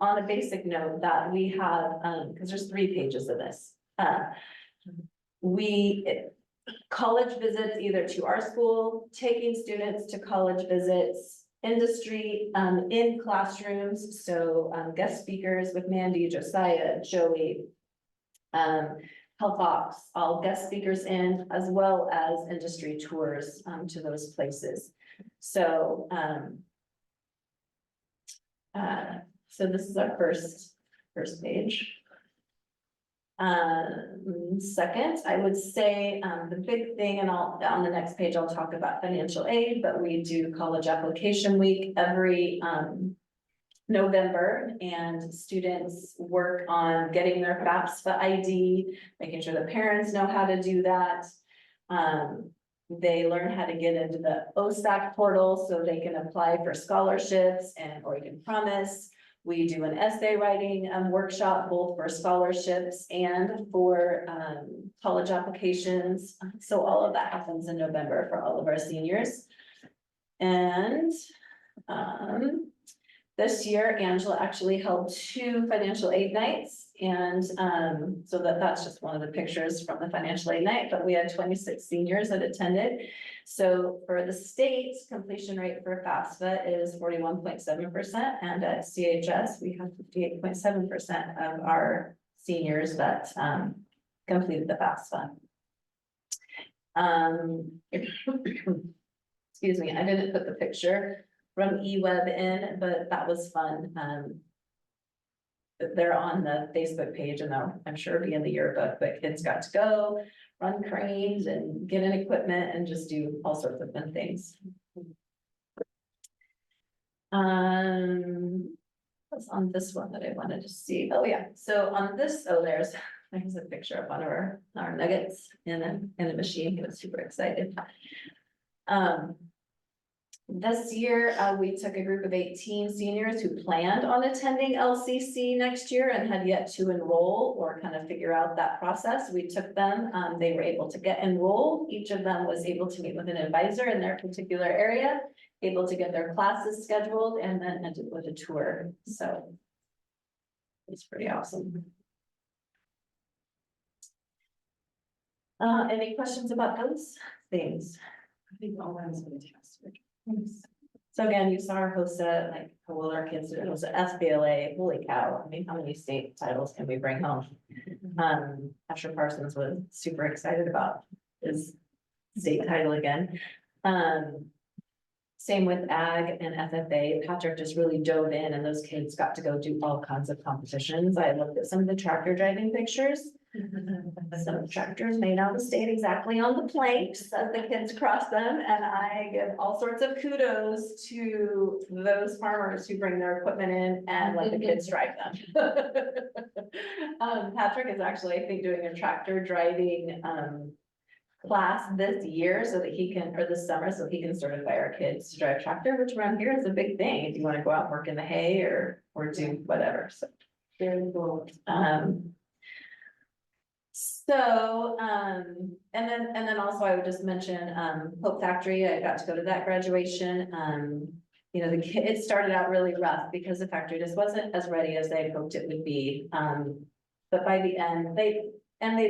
on a basic note, that we have, because there's 3 pages of this. College visits either to our school, taking students to college visits, industry, in classrooms, so guest speakers with Mandy, Josiah, Joey, Health Ops, all guest speakers in, as well as industry tours to those places. So so this is our first page. Second, I would say the big thing, and on the next page, I'll talk about financial aid, but we do college application week every November, and students work on getting their FAFSA ID, making sure the parents know how to do that. They learn how to get into the OSAC portal so they can apply for scholarships and Oregon Promise. We do an essay writing workshop, both for scholarships and for college applications. So all of that happens in November for all of our seniors. And this year, Angela actually held 2 financial aid nights. And so that's just one of the pictures from the financial aid night, but we had 26 seniors that attended. So for the state's completion rate for FAFSA is 41.7%, and at CHS, we have 58.7% of our seniors that completed the FAFSA. Excuse me, I didn't put the picture from eWeb in, but that was fun. They're on the Facebook page, and they'll, I'm sure, be in the yearbook, but kids got to go run cranes and get in equipment and just do all sorts of fun things. What's on this one that I wanted to see? Oh yeah, so on this, there's a picture of one of our nuggets in a machine. He was super excited. This year, we took a group of 18 seniors who planned on attending LCC next year and had yet to enroll or kind of figure out that process. We took them, they were able to get enrolled. Each of them was able to meet with an advisor in their particular area, able to get their classes scheduled, and then ended with a tour. So it's pretty awesome. Any questions about those things? I think all that is fantastic. So again, you saw our HOSA, like how well our kids did. It was an FBLA. Holy cow. I mean, how many state titles can we bring home? Asher Parsons was super excited about his state title again. Same with ag and FFA. Patrick just really dove in, and those kids got to go do all kinds of competitions. I looked at some of the tractor driving pictures. Some tractors may not have stayed exactly on the planks as the kids cross them, and I give all sorts of kudos to those farmers who bring their equipment in and let the kids drive them. Patrick is actually, I think, doing a tractor driving class this year so that he can, or this summer, so he can certify our kids to drive tractor, which around here is a big thing if you want to go out and work in the hay or do whatever. So very cool. And then also I would just mention, Hope Factory, I got to go to that graduation. You know, it started out really rough because the factory just wasn't as ready as they had hoped it would be. But by the end, they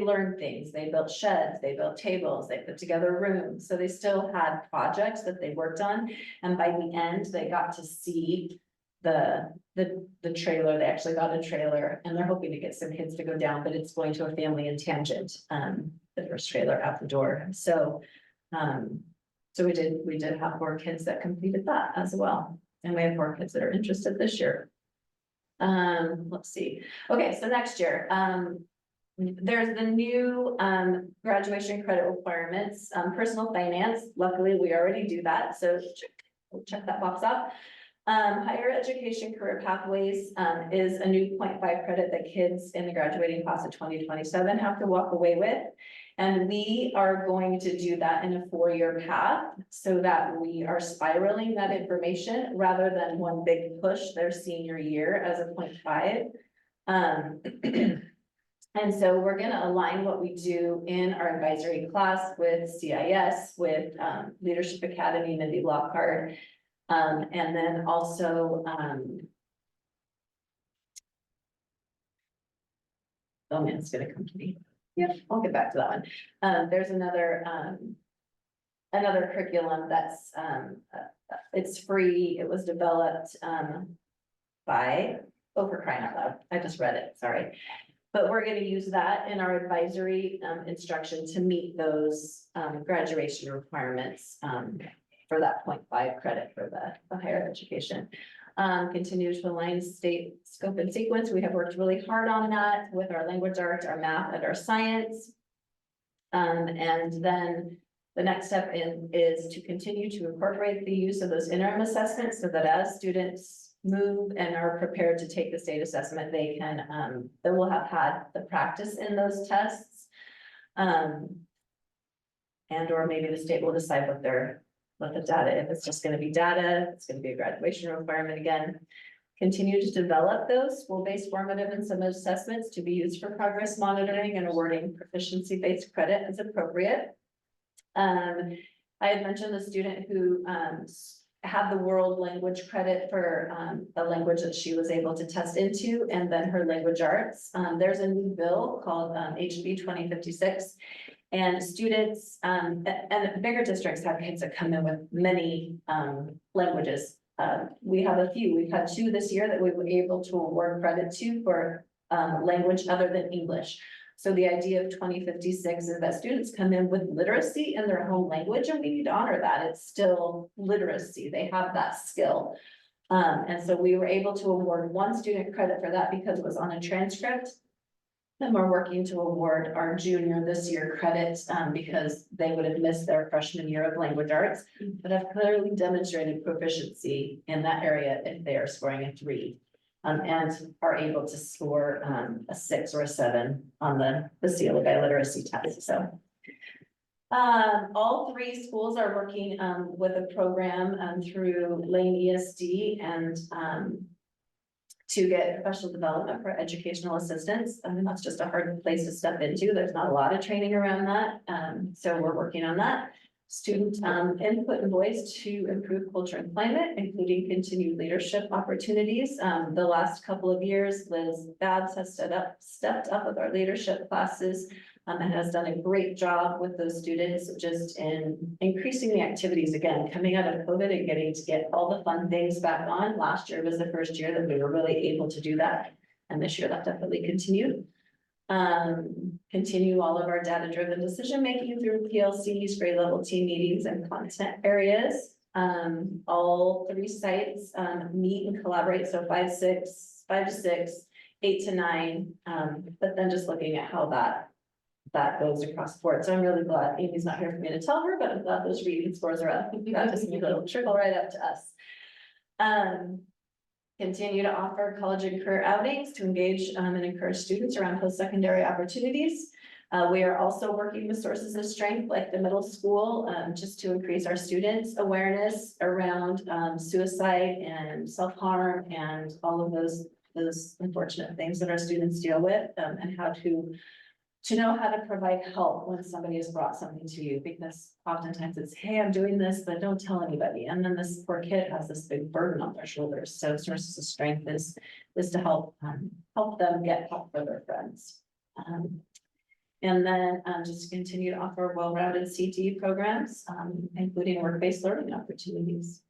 learned things. They built sheds, they built tables, they put together rooms. So they still had projects that they worked on. And by the end, they got to see the trailer, they actually got a trailer and they're hoping to get some kids to go down, but it's going to a family in Tangent, the first trailer out the door, so. So we did have 4 kids that completed that as well, and we have 4 kids that are interested this year. Let's see, okay, so next year, there's the new graduation credit requirements, personal finance, luckily we already do that, so we'll check that box off. Higher education career pathways is a new 0.5 credit that kids in the graduating class of 2027 have to walk away with. And we are going to do that in a 4-year path so that we are spiraling that information rather than one big push their senior year as a 0.5. And so we're gonna align what we do in our advisory class with CIS, with Leadership Academy, Mindy Lockhart, and then also oh man, it's gonna come to me. Yep, I'll get back to that one. There's another curriculum that's it's free. It was developed by, oh, for crying out loud, I just read it, sorry. But we're gonna use that in our advisory instruction to meet those graduation requirements for that 0.5 credit for the higher education. Continue to align state scope and sequence. We have worked really hard on that with our language arts, our math, and our science. And then the next step is to continue to incorporate the use of those interim assessments so that as students move and are prepared to take the state assessment, they will have had the practice in those tests. And or maybe the state will decide what the data, if it's just gonna be data, it's gonna be a graduation requirement again. Continue to develop those school-based formative and summative assessments to be used for progress monitoring and awarding proficiency-based credit as appropriate. I had mentioned the student who had the world language credit for a language that she was able to test into, and then her language arts. There's a new bill called HB 2056. And students, and bigger districts have kids that come in with many languages. We have a few, we've had 2 this year that we were able to award credit to for language other than English. So the idea of 2056 is that students come in with literacy in their home language, and we need to honor that. It's still literacy, they have that skill. And so we were able to award 1 student credit for that because it was on a transcript. And we're working to award our junior this year credits because they would have missed their freshman year of language arts, but have clearly demonstrated proficiency in that area if they are scoring a 3. And are able to score a 6 or a 7 on the CLA literacy test, so. All 3 schools are working with a program through Lane ESD and to get professional development for educational assistants. I mean, that's just a hard place to step into. There's not a lot of training around that. So we're working on that. Student input and voice to improve culture and climate, including continued leadership opportunities. The last couple of years, Liz Babs has stepped up with our leadership classes and has done a great job with those students just in increasing the activities again, coming out of COVID and getting to get all the fun things back on. Last year was the first year that we were really able to do that. And this year that definitely continued. Continue all of our data-driven decision-making through PLCs, grade level team meetings and content areas. All 3 sites meet and collaborate, so 5 to 6, 8 to 9, but then just looking at how that goes across the board. So I'm really glad Amy's not here for me to tell her, but I'm glad those reading scores are up. That just means it'll trickle right up to us. Continue to offer college and career outings to engage and encourage students around post-secondary opportunities. We are also working with sources of strength like the middle school, just to increase our students' awareness around suicide and self-harm and all of those unfortunate things that our students deal with, and how to know how to provide help when somebody has brought something to you, because oftentimes it's, hey, I'm doing this, but don't tell anybody. And then this poor kid has this big burden on their shoulders. So sources of strength is to help them get help for their friends. And then just continue to offer well-rounded CTE programs, including work-based learning opportunities.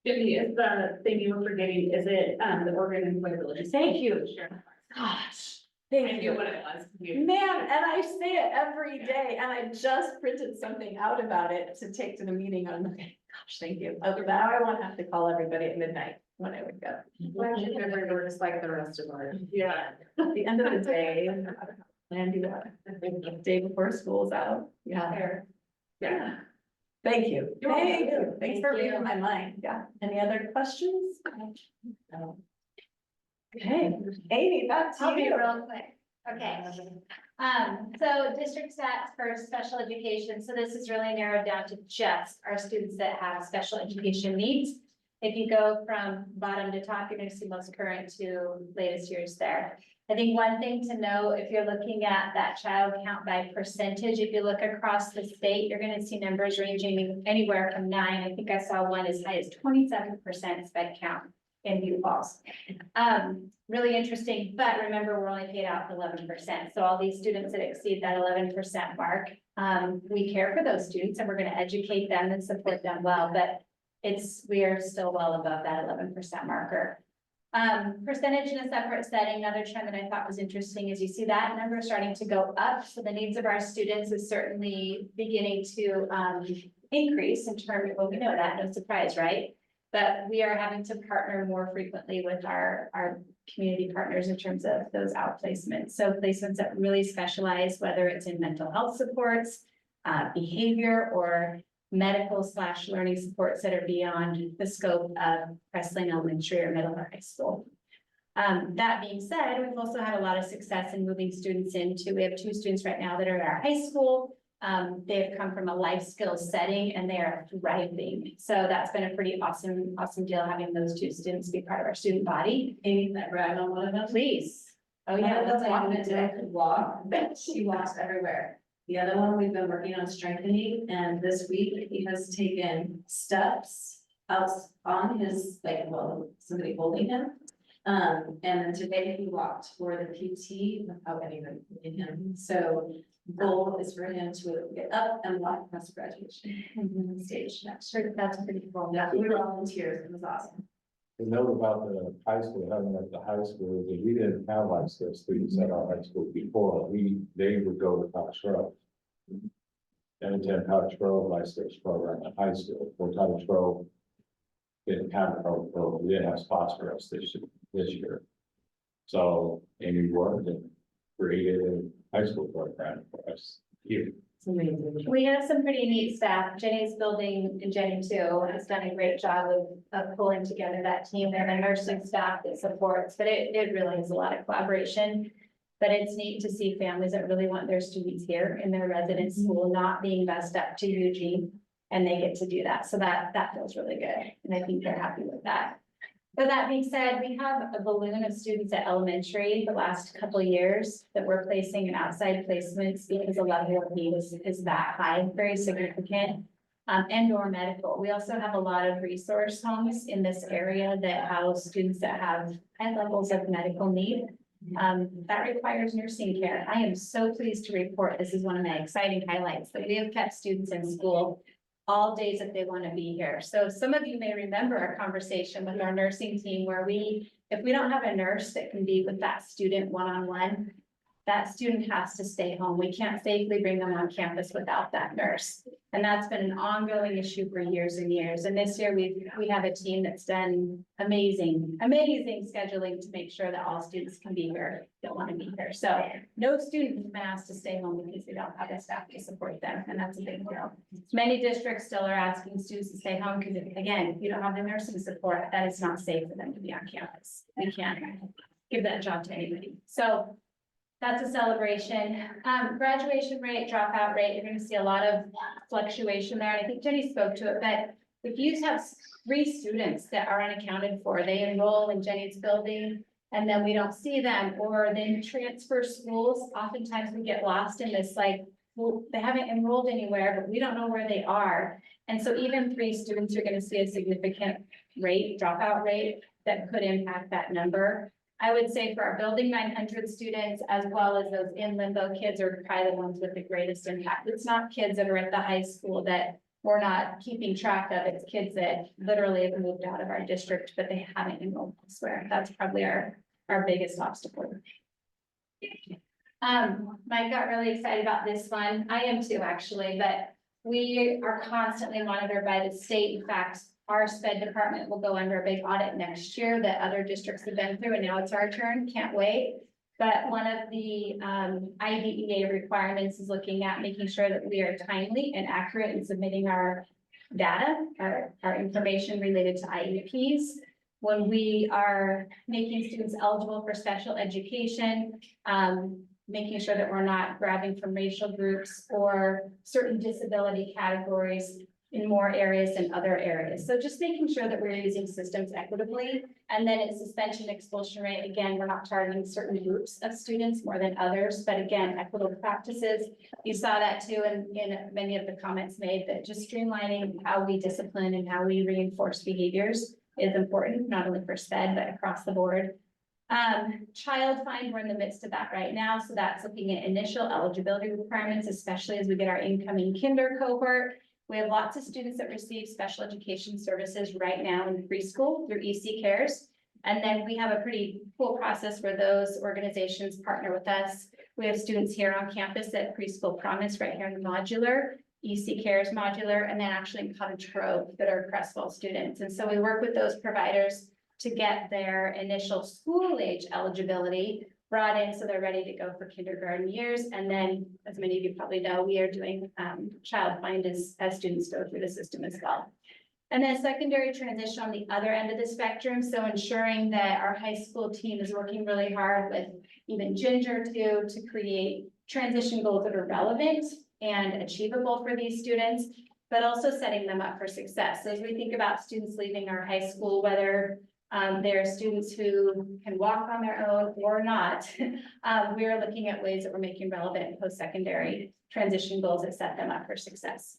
Jimmy, is the thing you were forgetting, is it, the organ employability? Thank you. Sure. Gosh, I thank knew you. what it was. Man, and I say it every day, and I just printed something out about it to take to the meeting on Monday. Gosh, thank you. Oh, now I won't have to call everybody at midnight when I wake up. We're just like the rest of our. Yeah. At the end of the day, and do that. Day before school's out, yeah. Yeah. Thank you. You're Thank welcome. you. Thanks for reading my mind. Yeah. Any other questions? No. Okay, Amy, back to I'll be you. real quick. Okay. So district stats for special education. So this is really narrowed down to just our students that have special education needs. If you go from bottom to top, you're going to see most current to latest years there. I think one thing to know, if you're looking at that child count by percentage, if you look across the state, you're going to see numbers ranging anywhere from 9. I think I saw one as high as 27% sped count in New Falls. Really interesting, but remember, we're only paid out 11%. So all these students that exceed that 11% mark, we care for those students and we're going to educate them and support them well, but we are still well above that 11% marker. Percentage in a separate setting, another trend that I thought was interesting is you see that number starting to go up. So the needs of our students is certainly beginning to increase in terms of, well, we know that, no surprise, right? But we are having to partner more frequently with our community partners in terms of those outplacements. So placements that really specialize, whether it's in mental health supports, behavior, or medical/learning supports that are beyond the scope of Creswell Elementary or middle or high school. That being said, we've also had a lot of success in moving students we have 2 students right now that are at our high school. They have come from a life skills setting and they are thriving. So that's been a pretty awesome deal having those 2 students be part of our student body. Amy, that brag on one of them. Please. Oh, yeah, let's walk into it. Walk, but she walks everywhere. The other one, we've been working on strengthening, and this week he has taken steps out on his, somebody holding him. And then today he walked for the PT without anyone in him. So goal is for him to get up and walk past graduation stage next year. That's pretty cool. Yeah, we were all in tears. It was awesome. The note about the high school, having at the high school, is that we didn't have like this students at our high school before, they would go to Creswell. And attend Creswell life skills program at high school, for Creswell. Didn't have a program, we didn't have spots for us this year. So Amy worked and created a high school program for us here. It's amazing. We have some pretty neat staff. Jenny's building and Jenny too has done a great job of pulling together that team. We have a nursing staff that supports, but it really is a lot of collaboration. But it's neat to see families that really want their students here in their resident school, not being bussed up to Eugene. And they get to do that. So that feels really good. And I think they're happy with that. But that being said, we have a balloon of students at elementary the last couple of years that we're placing in outside placements because the level of need is that high, very significant. And or medical. We also have a lot of resource homes in this area that house students that have high levels of medical need. That requires nursing care. I am so pleased to report, this is one of my exciting highlights, that we have kept students in school all days that they want to be here. So some of you may remember our conversation with our nursing team where if we don't have a nurse that can be with that student one-on-one, that student has to stay home. We can't safely bring them on campus without that nurse. And that's been an ongoing issue for years and years. And this year we have a team that's done amazing scheduling to make sure that all students can be here, that want to be here. So no student has been asked to stay home because they don't have the staff to support them. And that's a big deal. Many districts still are asking students to stay home because again, if you don't have the nursing support, that is not safe for them to be on campus. We can't give that job to anybody. So that's a celebration. Graduation rate, dropout rate, you're going to see a lot of fluctuation there. And I think Jenny spoke to it, but if you have 3 students that are unaccounted for, they enroll in Jenny's building and then we don't see them, or then transfer schools. Oftentimes we get lost in this, well, they haven't enrolled anywhere, but we don't know where they are. And so even 3 students, you're going to see a significant dropout rate that could impact that number. I would say for our building 900 students, as well as those in limbo kids, are probably the ones with the greatest impact. It's not kids that are at the high school that we're not keeping track of. It's kids that literally have moved out of our district, but they haven't enrolled elsewhere. That's probably our biggest obstacle. Mike got really excited about this one. I am too, actually, but we are constantly monitored by the state. In fact, our sped department will go under a big audit next year that other districts have been through, and now it's our turn. Can't wait. But one of the IDEA requirements is looking at making sure that we are timely and accurate in submitting our data, our information related to IEPs. When we are making students eligible for special education, making sure that we're not grabbing from racial groups or certain disability categories in more areas than other areas. So just making sure that we're using systems equitably. And then in suspension expulsion rate, again, we're not targeting certain groups of students more than others, but again, equitable practices. You saw that too in many of the comments made, that just streamlining how we discipline and how we reinforce behaviors is important, not only for SPED, but across the board. Child find, we're in the midst of that right now. So that's looking at initial eligibility requirements, especially as we get our incoming kinder cohort. We have lots of students that receive special education services right now in preschool through EC Cares. And then we have a pretty cool process where those organizations partner with us. We have students here on campus at Preschool Promise right here in the modular, EC Cares modular, and then actually in Cottage Grove that are Creswell students. And so we work with those providers to get their initial school age eligibility brought in so they're ready to go for kindergarten years. And then, as many of you probably know, we are doing child find as students go through the system as well. And then secondary transition on the other end of the spectrum. So ensuring that our high school team is working really hard with even Ginger to create transition goals that are relevant and achievable for these students, but also setting them up for success. So as we think about students leaving our high school, whether there are students who can walk on their own or not, we are looking at ways that we're making relevant post-secondary transition goals that set them up for success.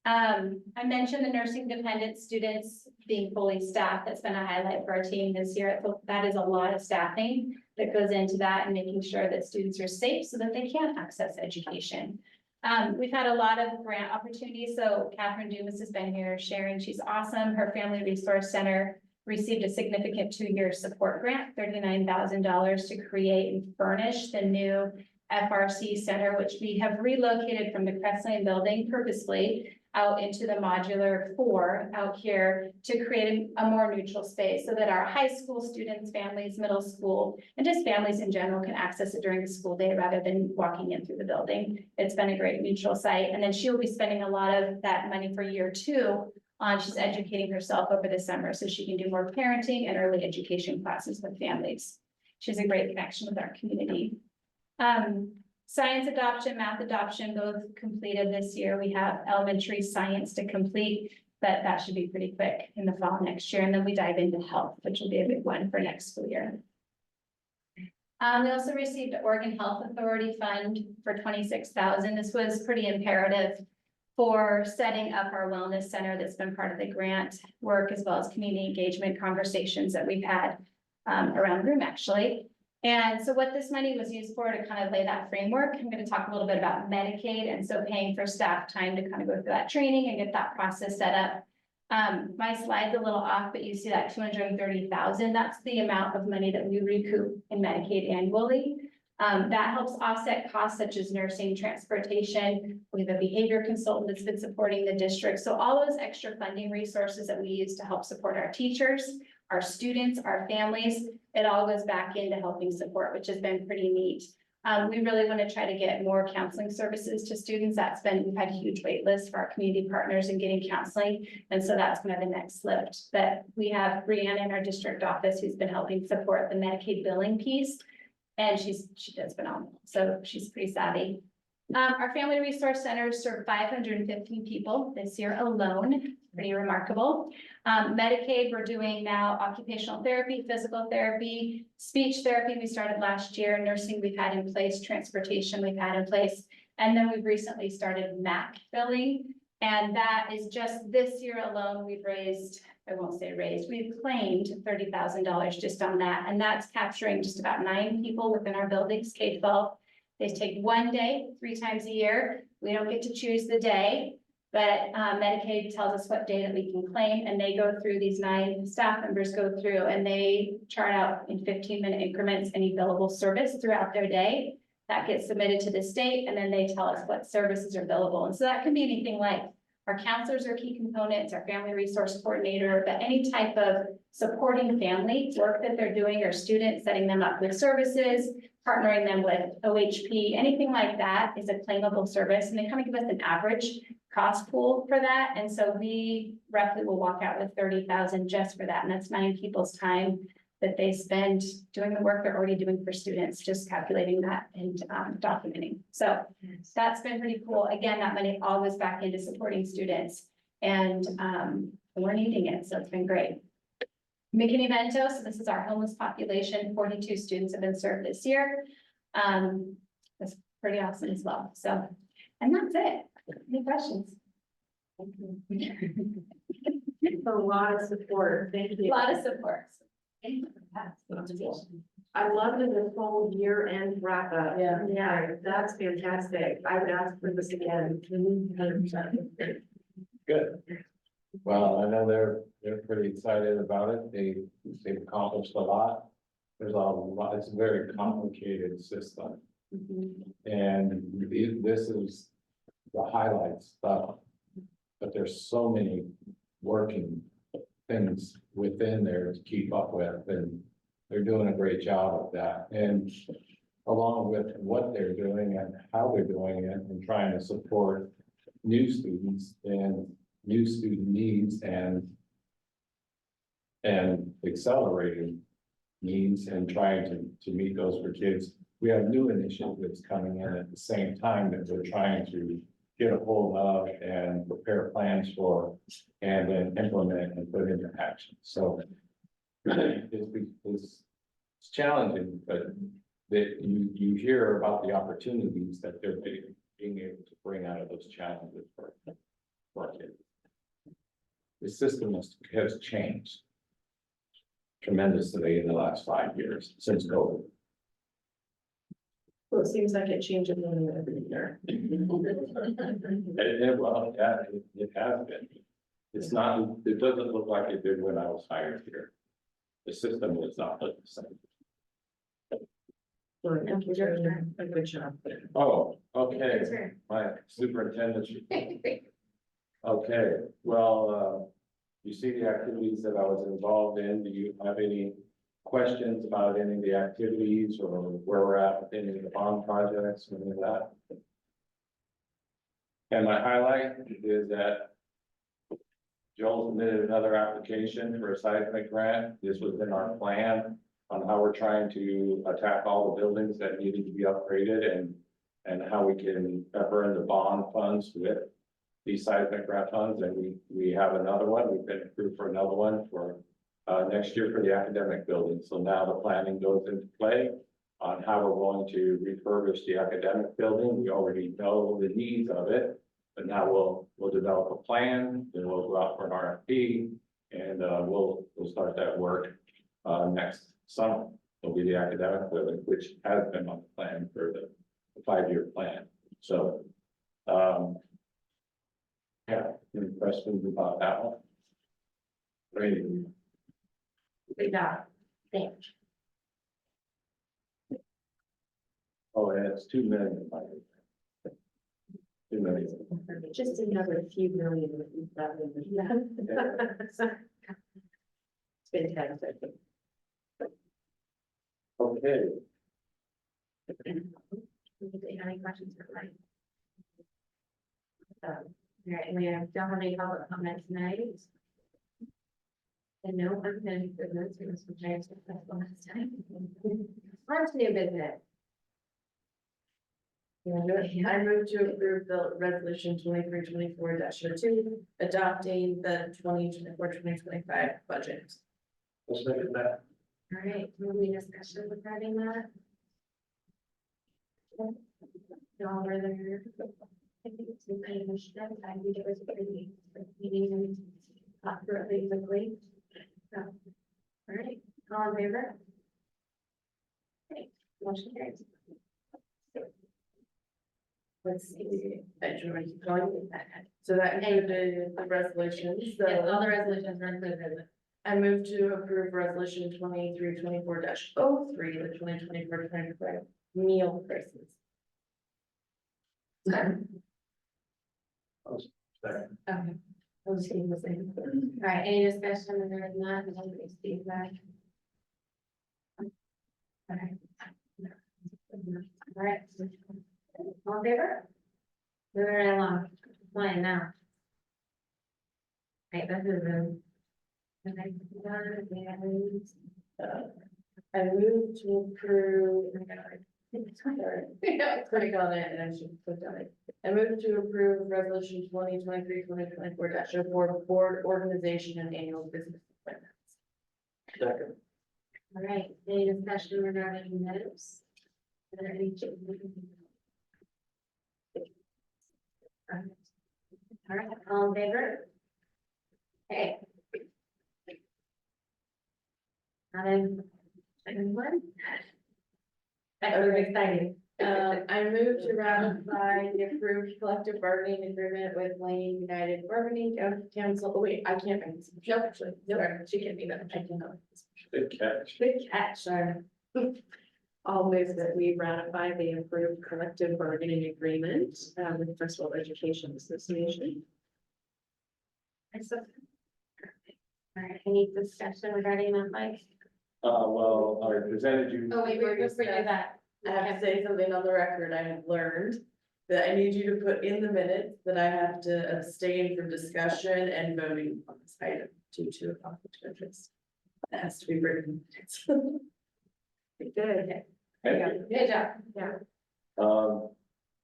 I mentioned the nursing dependent students being fully staffed. That's been a highlight for our team this year. That is a lot of staffing that goes into that and making sure that students are safe so that they can access education. We've had a lot of grant opportunities. So Catherine Dumas has been here sharing. She's awesome. Her Family Resource Center received a significant 2-year support grant, $39,000 to create and furnish the new FRC center, which we have relocated from the Creswell building purposely out into the modular 4 out here to create a more neutral space so that our high school students, families, middle school, and just families in general can access it during the school day rather than walking in through the building. It's been a great neutral site. And then she will be spending a lot of that money for year 2 on she's educating herself over the summer so she can do more parenting and early education classes with families. She's a great connection with our community. Science adoption, math adoption, both completed this year. We have elementary science to complete, but that should be pretty quick in the fall next year. And then we dive into health, which will be a big one for next school year. We also received the Oregon Health Authority fund for $26,000. This was pretty imperative for setting up our wellness center that's been part of the grant work, as well as community engagement conversations that we've had around the room, actually. And so what this money was used for to kind of lay that framework, I'm going to talk a little bit about Medicaid, and so paying for staff time to kind of go through that training and get that process set up. My slide's a little off, but you see that $230,000. That's the amount of money that we recoup in Medicaid annually. That helps offset costs such as nursing, transportation. We have a behavior consultant that's been supporting the district. So all those extra funding resources that we use to help support our teachers, our students, our families, it all goes back into helping support, which has been pretty neat. We really want to try to get more counseling services to students. We've had huge wait lists for our community partners in getting counseling. And so that's kind of the next lift. But we have Brianna in our district office who's been helping support the Medicaid billing piece. And she does phenomenal. So she's pretty savvy. Our Family Resource Centers serve 515 people this year alone. Pretty remarkable. Medicaid, we're doing now occupational therapy, physical therapy, speech therapy we started last year, nursing we've had in place, transportation we've had in place, and then we've recently started MAC billing. And that is just this year alone, we've raised, I won't say raised, we've claimed $30,000 just on that. And that's capturing just about 9 people within our buildings, K-12. They take one day, 3 times a year. We don't get to choose the day. But Medicaid tells us what day that we can claim, and they go through, these 9 staff members go through, and they chart out in 15-minute increments any billable service throughout their day. That gets submitted to the state, and then they tell us what services are billable. And so that can be anything like our counselors are key components, our family resource coordinator, but any type of supporting family work that they're doing, or students, setting them up with services, partnering them with OHP, anything like that is a claimable service. And they kind of give us an average cost pool for that. And so we roughly will walk out with 30,000 just for that. And that's 9 people's time that they spend doing the work they're already doing for students, just calculating that and documenting. So that's been pretty cool. Again, that money all goes back into supporting students, and we're needing it. So it's been great. McKinney-Vento, so this is our homeless population. 42 students have been served this year. That's pretty awesome as well. So, and that's it. Any questions? A lot of support. Thank A you. lot of support. I love that this whole year-end wrap-up. Yeah. Yeah, that's fantastic. I would ask for this again. Good. Well, I know they're pretty excited about it. They've accomplished a lot. There's a lot, it's a very complicated system. And this is the highlight stuff. But there's so many working things within there to keep up with, and they're doing a great job of that. And along with what they're doing and how they're doing it, and trying to support new students and new student needs and accelerating needs, and trying to meet those for kids. We have new initiatives coming in at the same time that we're trying to get a hold of and prepare plans for, and then implement and put into action. So it's challenging, but that you hear about the opportunities that they're being able to bring out of those challenges for our kids. The system has changed tremendously in the last 5 years since COVID. Well, it seems like it changes every year. Well, yeah, it has been. It's not, it doesn't look like it did when I was hired here. The system is not the same. Well, thank you for doing a good job. Oh, okay, my superintendent. Okay, well, you see the activities that I was involved in. Do you have any questions about any of the activities, or where we're at with any of the bond projects, or any of that? And my highlight is that Joel submitted another application for a seismic grant. This was in our plan on how we're trying to attack all the buildings that needed to be upgraded, and how we can earn the bond funds with these seismic grant funds. And we have another one. We've been approved for another one for next year for the academic building. So now the planning goes into play on how we're going to refurbish the academic building. We already know the needs of it, but now we'll develop a plan, then we'll go out for an RFP, and we'll start that work next summer. It'll be the academic building, which has been on the plan for the 5-year plan. So yeah, any questions about that one? Great. Good job. Thanks. Oh, and it's 2 million. 2 million. Just another few million that you've done in the. It's fantastic. Okay, Any questions for Mike? All right, we don't have any public comments tonight. And no unfinished business, we must prepare to discuss last time. On to new business. I move to approve the resolution 23-24-02, adopting the 2024-2025 budget. let's make it that. All right, will we discussion regarding that? Y'all were there. I think it's been kind of a step. I think it was a pretty meeting and got through it pretty quickly. So, all right, all in favor? Okay, motion carries. Let's see, I should write it down. So that included the resolutions, Yes, all so the resolutions are included. I move to approve resolution 2324-03, the 2024-25 meal prices. Second. Okay. We'll just keep the same. All right, any discussion, and there is none, anybody's feedback? Okay. All right. All in favor? Moving right along, fine now. Right, that's the. Okay. I move to approve. Yeah, click on it and I should click on it. I move to approve resolution 2023-2024-04, board organization and annual business appointments. Second. All right, any discussion regarding minutes? Are there any changes? All right, all in favor? Okay. Anyone? That was exciting. I move to ratify the approved collective bargaining agreement with Lane United Bargaining Council. Oh, wait, I can't make this. Nope, actually, sorry, she can't be that. I cannot. Good catch. Good catch, sorry. I'll move that we ratify the approved collective bargaining agreement with Creswell Education Association. All right, any discussion regarding that, Mike? Well, I presented you. Oh, wait, we're just bringing that. I have to say something on the record. I have learned that I need you to put in the minutes that I have to abstain from discussion and voting on this item due to a conflict of interest. That has to be written. Good. Good job.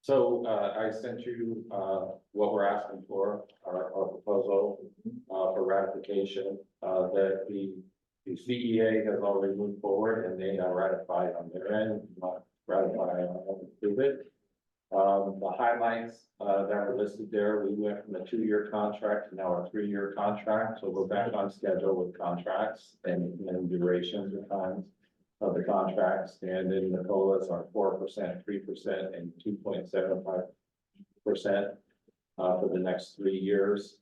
So, I sent you, what we're asking for, our proposal, for ratification, that the CEA has already moved forward and they are ratified on their end, not ratify and approve it. The highlights, that were listed there, we went from a 2-year contract to now a 3-year contract, so we're back on schedule with contracts and durations of times of the contracts, and then the COLAs are 4%, 3%, and 2.75% for the next 3 years.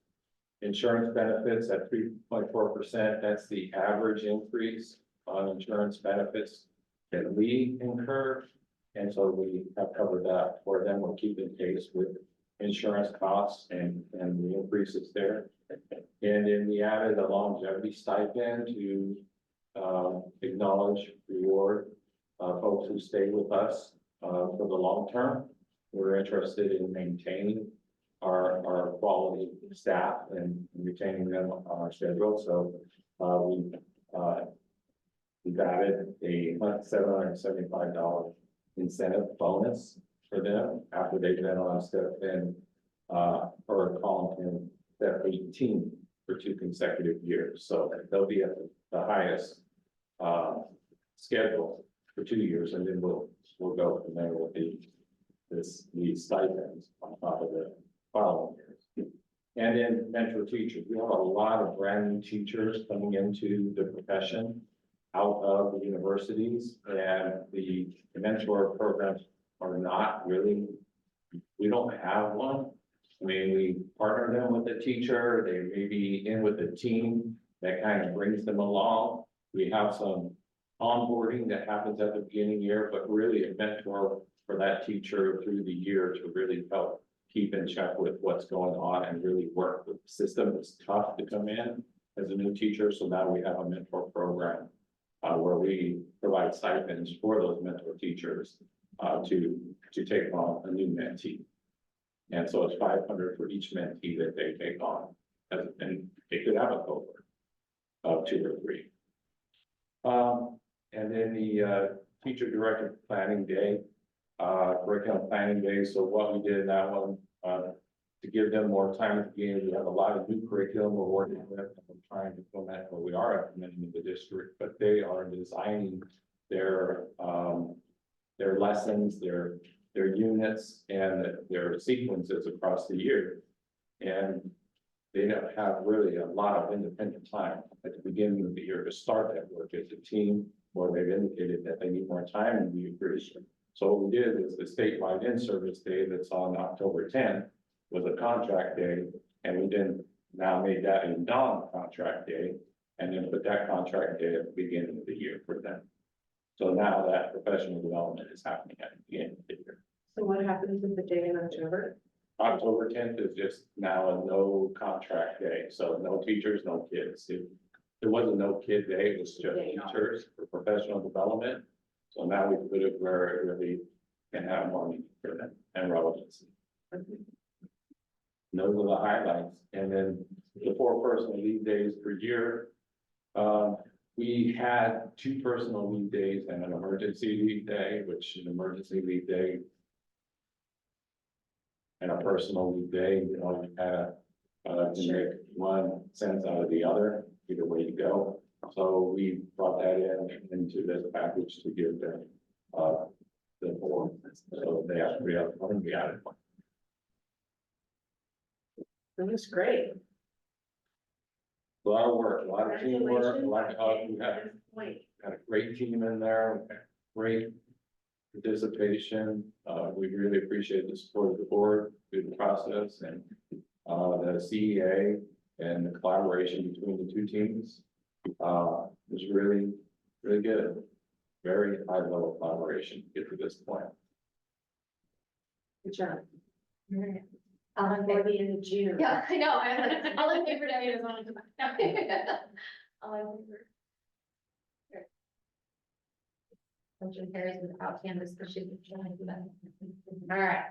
Insurance benefits at 3.4%, that's the average increase on insurance benefits that we incur. And so we have covered that for them. We're keeping pace with insurance costs and the increases there. And then we added a longevity stipend to acknowledge, reward folks who stay with us for the long term. We're interested in maintaining our quality staff and retaining them on our schedule. So we've added a $775 incentive bonus for them after they've been on step in or column in step 18 for 2 consecutive years. So they'll be at the highest schedule for 2 years, and then we'll go from there with these stipends on top of the following years. And then mentor teachers, we have a lot of brand new teachers coming into the profession out of the universities, and the mentor programs are not really, we don't have one. I mean, we partner them with a teacher, they may be in with a team that kind of brings them along. We have some onboarding that happens at the beginning of the year, but really a mentor for that teacher through the year to really help keep in check with what's going on and really work with the system. It's tough to come in as a new teacher, so now we have a mentor program where we provide stipends for those mentor teachers to take on a new mentee. And so it's 500 for each mentee that they take on, and they could have a cohort of 2 or 3. And then the teacher directed planning day, curriculum planning day. So what we did in that one, to give them more time at the beginning, we have a lot of new curriculum we're working with, and we're trying to implement, or we are implementing in the district, but they are designing their lessons, their units, and their sequences across the year. And they don't have really a lot of independent time at the beginning of the year to start that work as a team, or they've indicated that they need more time, and we agree. So what we did is the statewide in-service day that's on October tenth was a contract day, and we then now made that a non-contract day, and then put that contract day at the beginning of the year for them. So now that professional development is happening at the beginning of the year. So what happens with the day in October? October tenth is just now a no contract day, so no teachers, no kids. There was a no kid day, it was just teachers for professional development. So now we put it where it really can have more meaning for them and relevancy. Those are the highlights. And then the 4 personal leave days per year. We had 2 personal leave days and an emergency leave day, which an emergency leave day and a personal leave day, you know, you kind of, to make one sense out of the other, either way you go. So we brought that into this package to give them, the board, so they have to be able to be added. That's great. A lot of work, a lot of teamwork, a lot of, we At this point. got a great team in there, great participation. We really appreciate the support of the board through the process and, the CEA and the collaboration between the 2 teams. Was really, really good. Very high level collaboration to get to this point. Good job. All in For favor? the end of June. Yeah, I know, all in favor, Debbie doesn't want to come back. All in favor. Motion carries without canvas, but she can join that. All right,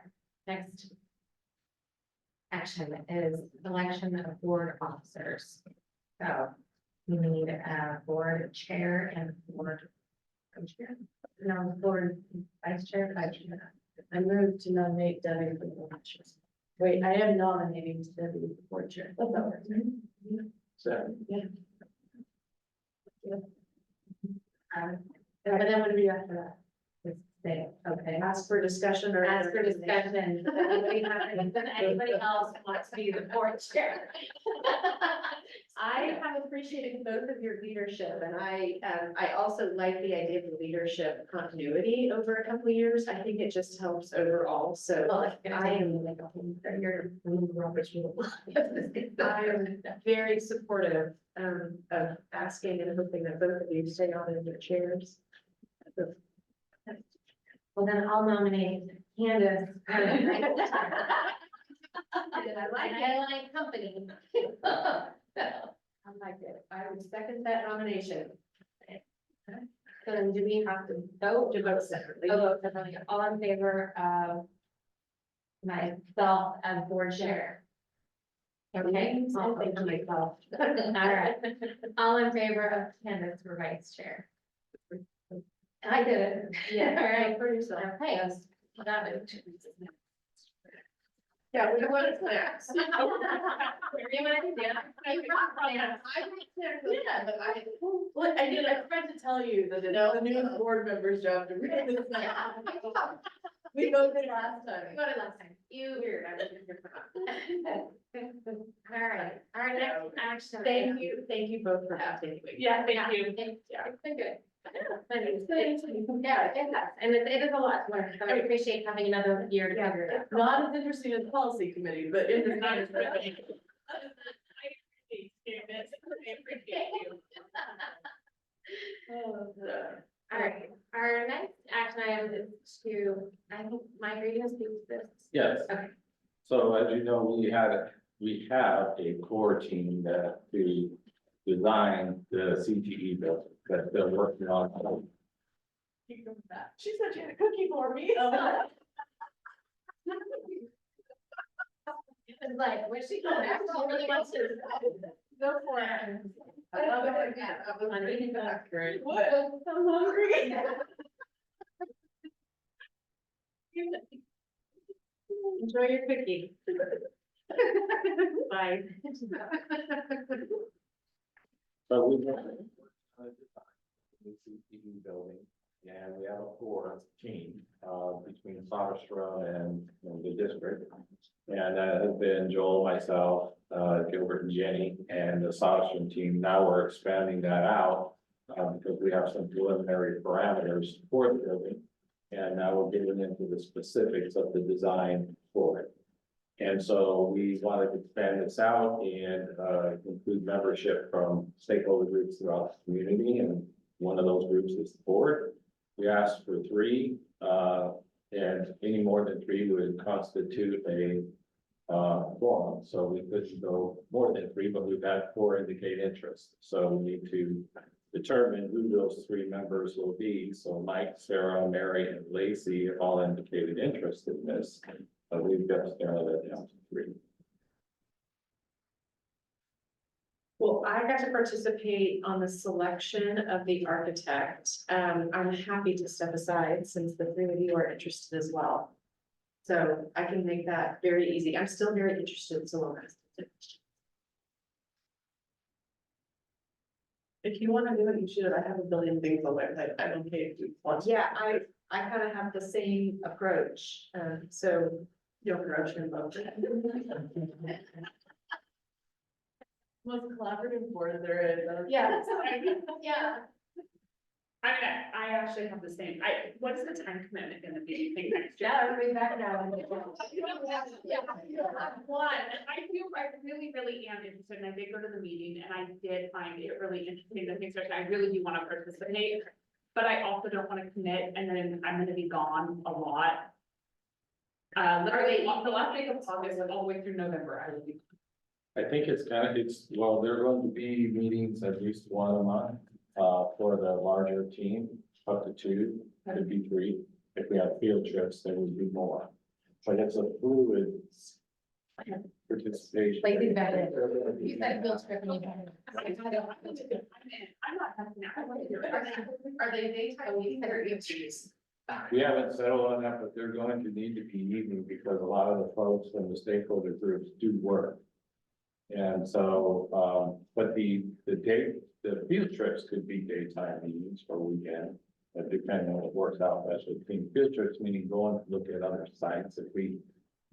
next. Action is election of board officers. So we need a board chair and board co-chair. No, board vice chair, vice chair. I moved to nominate Debbie for the election. Wait, I am nominating Debbie for board chair. So, But then what do we do after that? Let's say, okay. Ask for discussion or. Ask for discussion. Does anybody else wants to be the board chair? I have appreciated both of your leadership, and I also like the idea of the leadership continuity over a couple of years. I think it just helps overall, so Well, if I am like a whole, you're Robert's rule. I'm very supportive of asking and hoping that both of you stay on in your chairs. Well, then I'll nominate Candace. I like company. I like it. I would second that nomination. So then do we have to vote? To vote separately. Oh, vote separately. All in favor of myself as board chair? Okay, I'll vote for myself. All right. All in favor of Candace for vice chair? I did it. Yeah, All right. for yourself. Okay. That was. Yeah, we want it next. You want to do that? Yeah, but I did, I forgot to tell you that the new board member's job to read this. We voted last time. You voted last time. You weird. I wasn't here for that. All right, our next action. Thank you both for having me. Yeah, thank you. It's been good. Yeah, it has, and it is a lot to learn, so I appreciate having another year to figure it out. Not as interesting as the policy committee, but in the. All right, our next action item is to, I think, Mike, are you gonna speak to this? yes. Okay. So as you know, we have a core team that to design the CTE building that they're working on. She said she had a cookie for me. It's like, where's she going? She really wants to. Go for it. I love it. Yeah, I'm eating that. Great. What? I'm hungry. Enjoy your cookie. Bye. So we have the CTE building, and we have a core team, between Soderstrom and the district. And that has been Joel, myself, Gilbert and Jenny, and the Soderstrom team. Now we're expanding that out, because we have some preliminary parameters for the building. And now we're getting into the specifics of the design for it. And so we wanted to expand this out and include membership from stakeholder groups throughout the community, and one of those groups is the board. We asked for 3, and any more than 3 would constitute a quorum, so we couldn't go more than 3, but we've had 4 indicate interest. So we need to determine who those 3 members will be. So Mike, Sarah, Mary, and Lacey have all indicated interest in this, but we've just narrowed it down to 3. Well, I got to participate on the selection of the architect. I'm happy to step aside since the 3 of you are interested as well. So I can make that very easy. I'm still very interested, so long as. If you want to do it, you should. I have a billion things on my plate. I don't care if you want. Yeah, I kind of have the same approach. So you'll approach him both. Most collaborative board there is. Yeah. Yeah. I actually have the same, what is the time commitment gonna be, you think, next year? Yeah, everybody's back now. I really am interested, and I did go to the meeting, and I did find it really interesting, the things that I really do wanna participate. But I also don't wanna commit, and then I'm gonna be gone a lot. Literally, the last week of August, all the way through November, I will be. I think it's well, there are going to be meetings at least 1 a month, for the larger team, up to 2, could be 3. If we have field trips, there would be more. But it's a fluid participation. Lacey's back in. You said field trip and you got it. I'm not having that. I want to do it. Are they daytime meetings or evenings? We haven't settled on that, but they're going to need to be evening because a lot of the folks from the stakeholder groups do work. And so, but the field trips could be daytime meetings or weekend, depending on what works out best with team. Field trips meaning going to look at other sites if we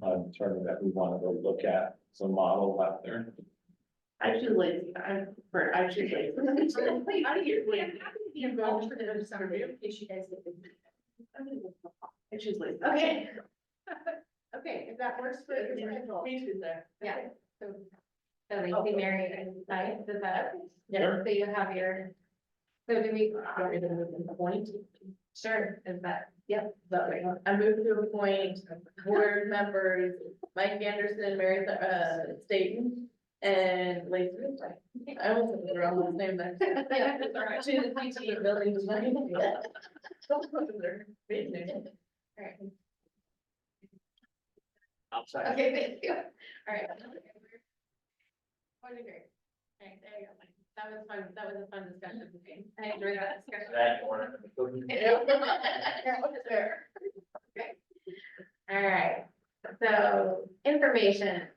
determine that we want to go look at some models out there. I choose lazy. I choose lazy. Out of here. You're going for the summer view in case you guys get busy. I choose lazy. Okay. Okay, if that works for your schedule. Me too, there. Yeah. So Lacey, Mary, and I, does that? Sure. So you have your. So do we, want me to move the point? Sure, is that, yep, that way. I move to appoint board members, Mike Anderson, Mary, Staten, and Lacey. I almost have the wrong last name there. Yeah, that's all right. To the PTA building tonight. Don't put them there. Big name. All right. Outside. Okay, thank you. All right. Point of great. All right, there you go. That was fun. That was a fun discussion. I enjoyed that discussion. That one. Okay. All right, so information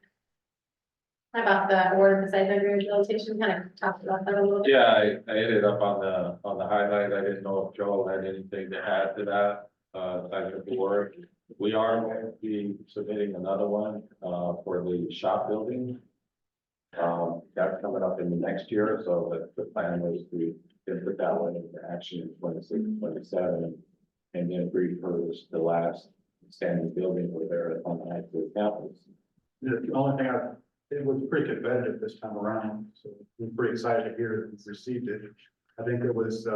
about the award of the site rehabilitation, kind of talked about that a little bit. Yeah, I ended up on the highlight. I didn't know if Joel had anything to add to that, type of work. We are going to be submitting another one, for the shop building. That's coming up in the next year, so the plan was to put that one into action in 26, 27, and then refurbish the last standing building over there on the high school campus. The only thing it was pretty competitive this time around, so we're pretty excited to hear that we've received it. I think it was,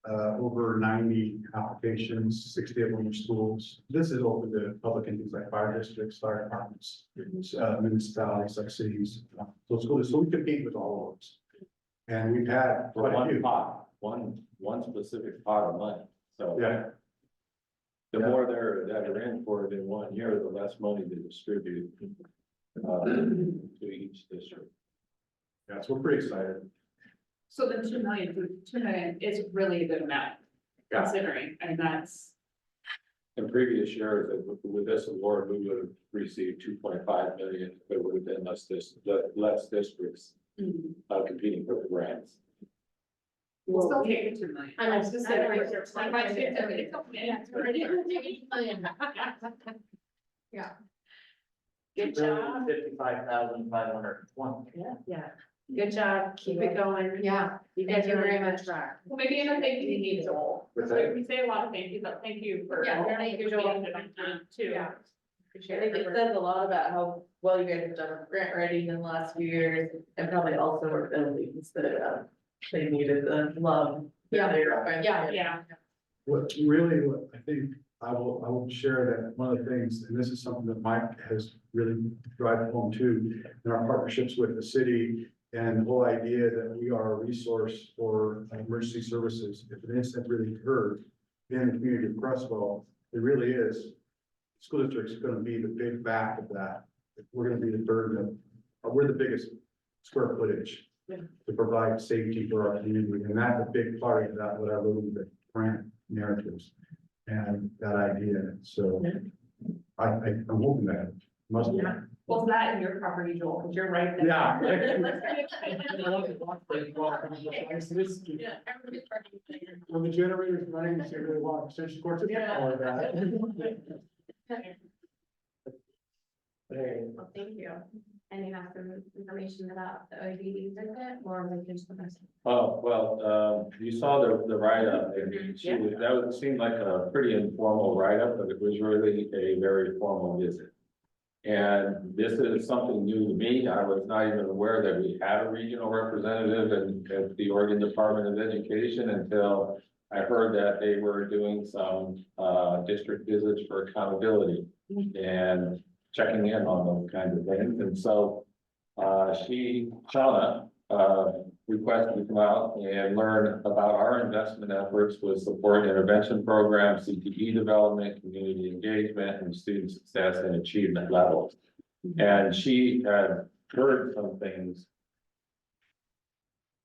over 90 applications, 60 of them were schools. This is open to public entities like fire districts, fire departments, municipalities like cities. So schools, so we compete with all of those. And we've had For quite a one few. pot, one specific pot of money, so. Yeah, The more that are in for it in 1 year, the less money to distribute to each district. yeah, so we're pretty excited. So the 2 million is really a good amount, Yeah. considering, and that's, In previous years, with this award, we would have received 2.5 million, if it would have been less districts competing for the grants. we'll still take the 2 million. I'm specific. Yeah. Good job. 55,501. Yeah. Good job, keep it going. Yeah. You Thank guys you are very very much. much. Well, maybe in a thank you need Joel. What's So that? we say a lot of thank you, but thank you for. Yeah, thank you, Joel. Too. Yeah. I think it says a lot about how well you guys have done with grant writing in the last few years, and probably also our buildings that, they needed the love. that they were finally getting. Yeah. What I think I will share that one of the things, and this is something that Mike has really driven home too, in our partnerships with the city and the whole idea that we are a resource for emergency services. If an incident really occurs in the community of Creswell, it really is. School district's gonna be the big back of that. We're gonna be the burden of, we're the biggest square footage to provide safety for our community, and that's a big part of that, what I believe the grant narratives and that idea, so I'm hoping that must be. Well, that and your property, Joel, because you're right there. Yeah. Yeah. When the generator's running, you say really long extension cords. All of that. Well, thank you. And you have some information about the ODD visit, or we can just. Oh, well, you saw the write-up, and that would seem like a pretty informal write-up, but it was really a very formal visit. And this is something new to me. I was not even aware that we had a regional representative at the Oregon Department of Education until I heard that they were doing some district visits for accountability and checking in on those kinds of things. And so Shauna requested to come out and learn about our investment efforts with support intervention programs, CTE development, community engagement, and student success and achievement levels. And she had heard some things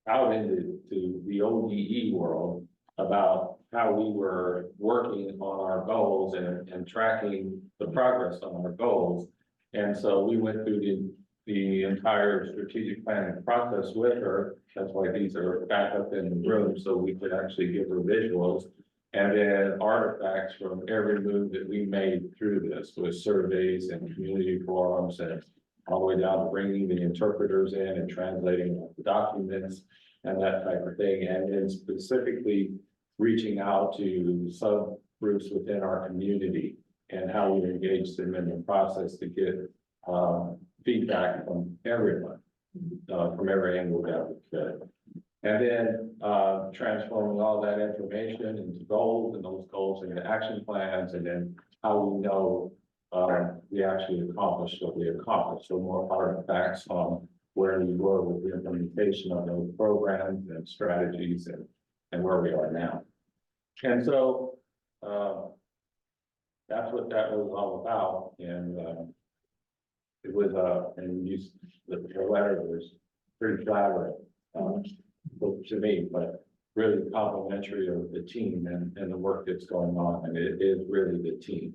out into the ODE world about how we were working on our goals and tracking the progress on our goals. And so we went through the entire strategic planning process with her. That's why these are back up in the room, so we could actually give her visuals. And then artifacts from every move that we made through this with surveys and community forums and all the way down to bringing the interpreters in and translating the documents and that type of thing. And then specifically reaching out to subgroups within our community and how we engage them in the process to get feedback from everyone, from every angle that we could. And then transforming all that information into goals, and those goals into action plans, and then how we know we actually accomplished what we accomplished. So more artifacts on where we were with the implementation of those programs and strategies and where we are now. And so that's what that was all about. And it was and the letter was pretty flattering to me, but really complimentary of the team and the work that's going on. And it is really the team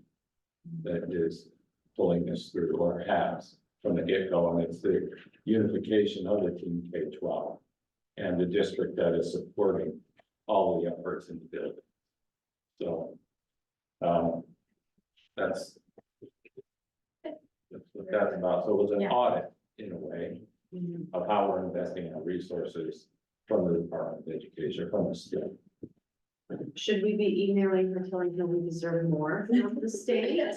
that is pulling us through, or has from the get-go, and it's the unification of the team K-12 and the district that is supporting all the efforts in the building. So that's what that's about. So it was an audit in a way of how we're investing our resources from the Department of Education, from the state. Should we be emailing her telling her we deserve more from the state?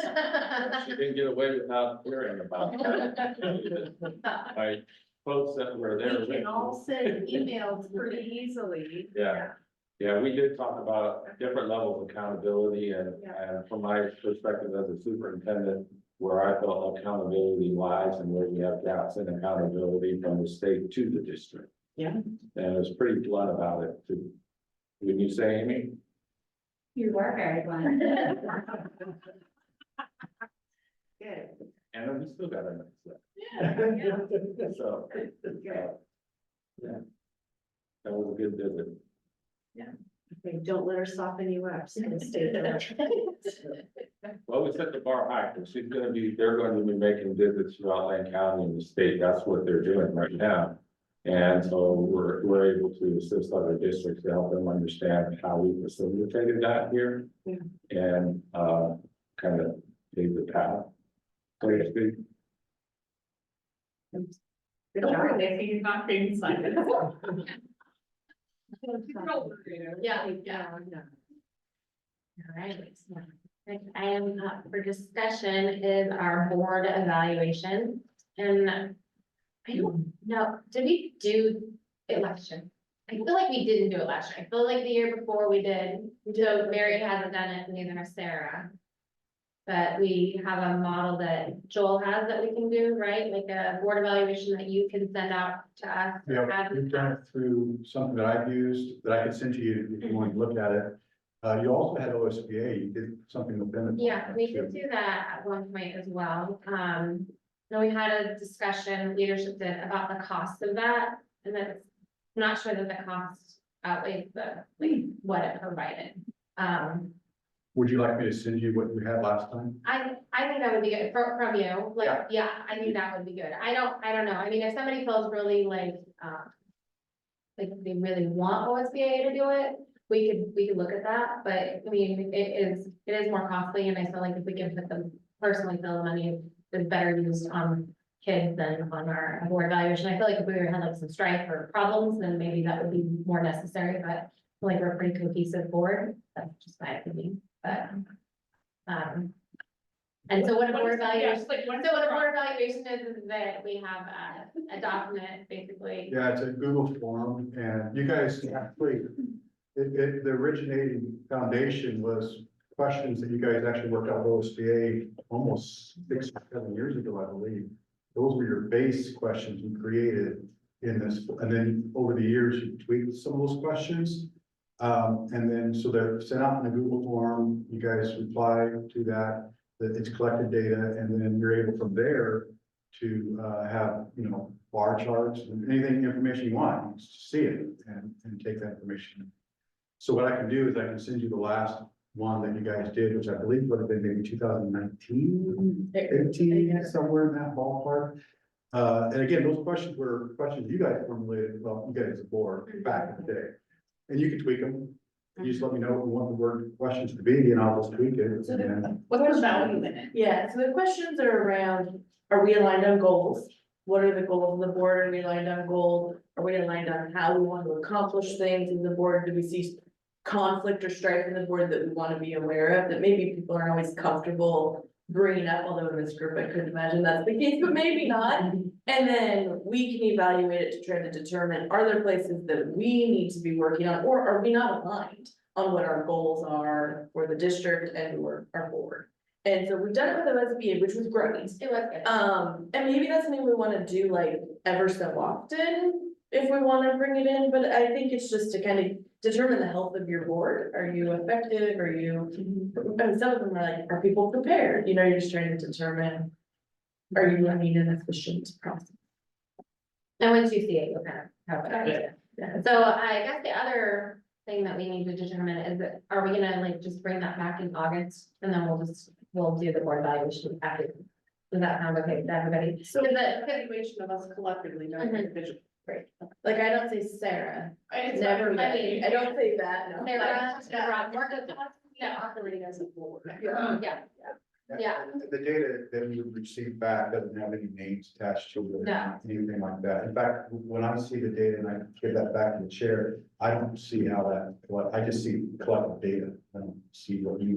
She didn't get away without hearing about that. My folks that were there. We can all send emails pretty easily. Yeah, we did talk about different levels of accountability and from my perspective as a superintendent, where I felt accountability lies and where we have gaps in accountability from the state to the district. Yeah. And it was pretty blunt about it too. Would you say, Amy? You were very blunt. Good. And then we still got a nice Yeah. So, yeah. That was a good visit. Okay, don't let her soften you up. So stay there. Well, we set the bar high, because they're going to be making visits throughout Lane County and the state. That's what they're doing right now. And so we're able to assist other districts to help them understand how we facilitated that here. Yeah. And kind of pave the path, so to speak. Good job, Nancy, he's not being excited. Yeah, yeah. All right. Next item up for discussion is our board evaluation. And I don't know, did we do it last year? I feel like we didn't do it last year. I feel like the year before we did, so Mary hasn't done it, neither has Sarah. But we have a model that Joel has that we can do, right? Like a board evaluation that you can send out to us. Yeah, we've done it through something that I've used, that I can send to you if you want to look at it. You also had OSBA, you did something with them. Yeah, we could do that at one point as well. Then we had a discussion, leadership did, about the cost of that, and then I'm not sure that the cost outweighs the, like, what it provided. Would you like me to send you what we had last time? I think that would be good from you, like, Yeah. yeah, I think that would be good. I don't know. I mean, if somebody feels really like they really want OSBA to do it, we could look at that, but I mean, it is more costly, and I feel like if we can put them personally feel the money is better used on kids than on our board evaluation. I feel like if we had like some strife or problems, then maybe that would be more necessary, but I feel like we're a pretty cohesive board. That's just my opinion, but and so what a board evaluation, so what a board evaluation is that we have a document, basically. Yeah, it's a Google form, and you guys actually, the originating foundation was questions that you guys actually worked out with OSBA almost 6 or 7 years ago, I believe. Those were your base questions you created in this, and then over the years, you tweaked some of those questions. And then, so they're sent out in a Google form, you guys reply to that it's collected data, and then you're able from there to, have, bar charts, and anything, information you want, you just see it and take that information. So what I can do is I can send you the last one that you guys did, which I believe would have been maybe 2019, 18, somewhere in that ballpark. And again, those questions were questions you guys formulated, well, you guys as a board back in the day. And you can tweak them. You just let me know what you want the word questions to be, and I'll just tweak it. So And What's the value in it? Yeah, so the questions are around, are we aligned on goals? What are the goals of the board? Are we aligned on goals? Are we aligned on how we want to accomplish things in the board? Do we see conflict or strife in the board that we want to be aware of, that maybe people aren't always comfortable bringing up, although in this group, I could imagine that's the case, but maybe not. And then we can evaluate it to try to determine, are there places that we need to be working on, or are we not aligned on what our goals are for the district and or our board? And so we've done it with OSBA, which was great. It was good. And maybe that's something we wanna do like ever so often, if we wanna bring it in, but I think it's just to kind of determine the health of your board. Are you effective? Are you, and some of them are like, are people prepared? You're just trying to determine, are you running an efficient process? And once you see it, you'll kind of have an idea. So I guess the other thing that we need to determine is that, are we gonna like just bring that back in August? And then we'll do the board evaluation after. Does that sound okay to everybody? So Because the evaluation of us collectively, not Mhm. individually. Like, I don't say Sarah, It's never, I mean- I don't say that, no. Sarah, Yeah, operating as a board. yeah, The data that we would receive back doesn't have any names attached to it. No. Anything like that. In fact, when I see the data and I give that back to the chair, I don't see how I just see collective data. I don't see what you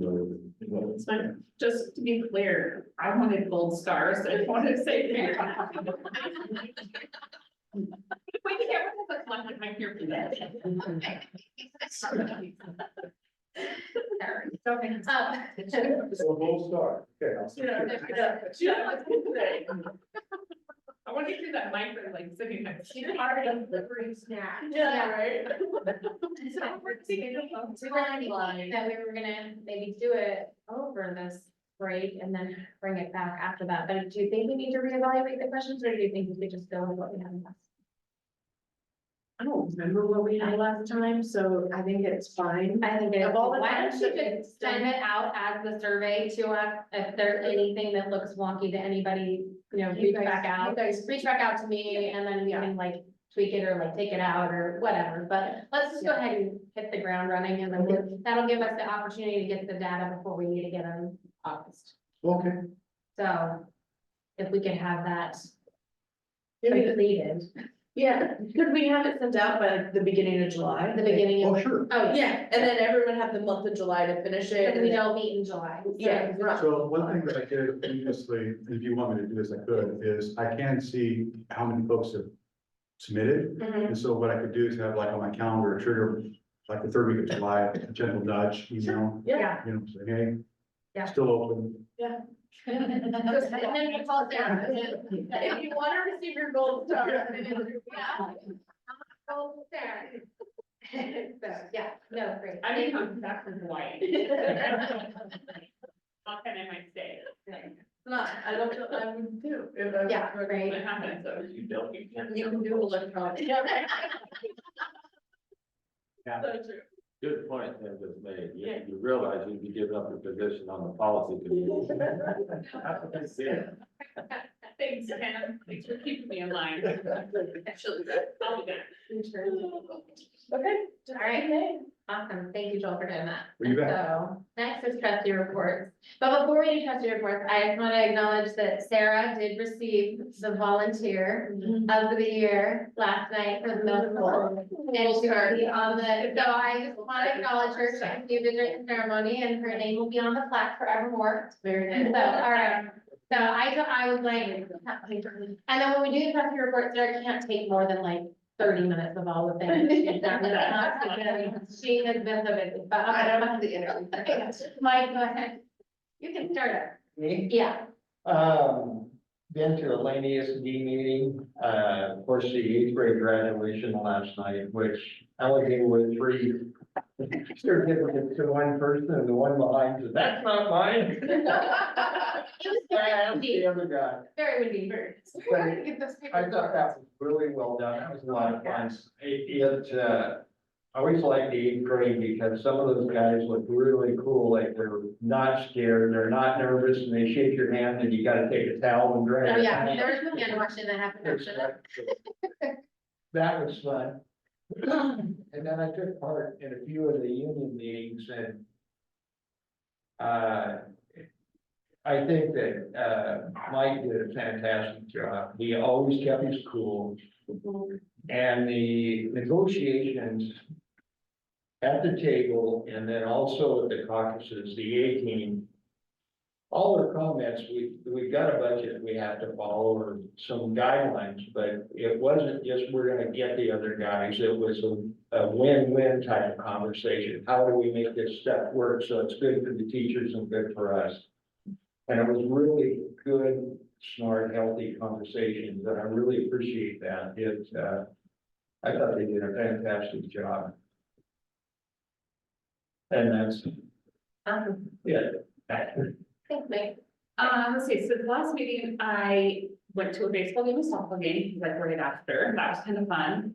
wrote. It's fine. Just to be clear, I wanted gold stars, I just wanted to say. We can't have a collective, I'm here for that. So gold star, okay. I'll see. I want to get through that micro, like, sitting next. she's part of the delivery snack. Yeah, right. So we're thinking that we were gonna maybe do it over this break and then bring it back after that, but do you think we need to reevaluate the questions, or do you think we could just go with what we have last? I don't remember what we had last time, so I think it's fine. I think it's, Of all the why don't times you that just send it out as the survey to us, if there's anything that looks wonky to anybody, reach back out. Reach back out to me, and then we can like tweak it or like take it out or whatever, but let's just go ahead and hit the ground running, and then that'll give us the opportunity to get the data before we need to get in August. Okay. So if we could have that completed. Yeah, could we have it sent out by the beginning of July? The beginning of. Oh, sure. Oh, Yeah, and then everyone have the month of July to finish it. Because we don't meet in July. so- Yeah, right. So one thing that I did previously, if you want me to do this, I could, is I can see how many folks have submitted. Mhm. And so what I could do is have like on my calendar, a trigger, like the third week of July, a gentle nudge, Yeah. say, hey. Yeah. Still open. And then we call it down. If you want to receive your gold star. Yeah. Gold star. So, yeah, no, great. I may come back from Hawaii. How can I might stay? No, I don't, I would too. If I was Yeah, working. great. What happens, so you don't, you can't. You can do electronic. Yeah. So true. Good point that was made. You realize you'd be giving up your position on the policy committee. Thanks, Ken. Thanks for keeping me in line. Actually, I'll be back. Okay. All right. Awesome. Thank you, Joel, for doing that. You bet. So next is trustee reports. But before we do trustee reports, I just want to acknowledge that Sarah did receive the volunteer of the year last night for the middle school. And she will be on the, so I just want to acknowledge her. She received it during the ceremony and her name will be on the plaque forevermore. Very So, nice. all right. So I was like, and then when we do the trustee reports, Sarah can't take more than like 30 minutes of all the things she's done. She has been so busy, but I okay. don't have the interview. Mike, go ahead. You can start it. Me? Yeah. Been to a Lane ESD meeting, of course, the 8th grade graduation last night, which allocated with 3 certificates to one person, and the one behind said, that's not mine. It was very That's windy, the other guy. very windy. But I thought that was really well done. That was a lot of fun. I always like the 8th grade because some of those guys look really cool, like they're not scared, they're not nervous, and they shake your hand and you gotta take a towel and dry Oh, it. yeah, there was no hand washing that happened after that. That was fun. And then I took part in a few of the union meetings and I think that Mike did a fantastic job. He always kept his cool. And the negotiations at the table and then also at the caucuses, the 18, all their comments, we've got a budget we have to follow or some guidelines, but it wasn't just we're gonna get the other guys. It was a win-win type of conversation. How do we make this stuff work so it's good for the teachers and good for us? And it was really good, smart, healthy conversations, and I really appreciate that. I thought they did a fantastic job. And that's, yeah. Thanks, Mike. Let's see, so the last meeting, I went to a baseball game, a softball game, like right after, that was kind of fun.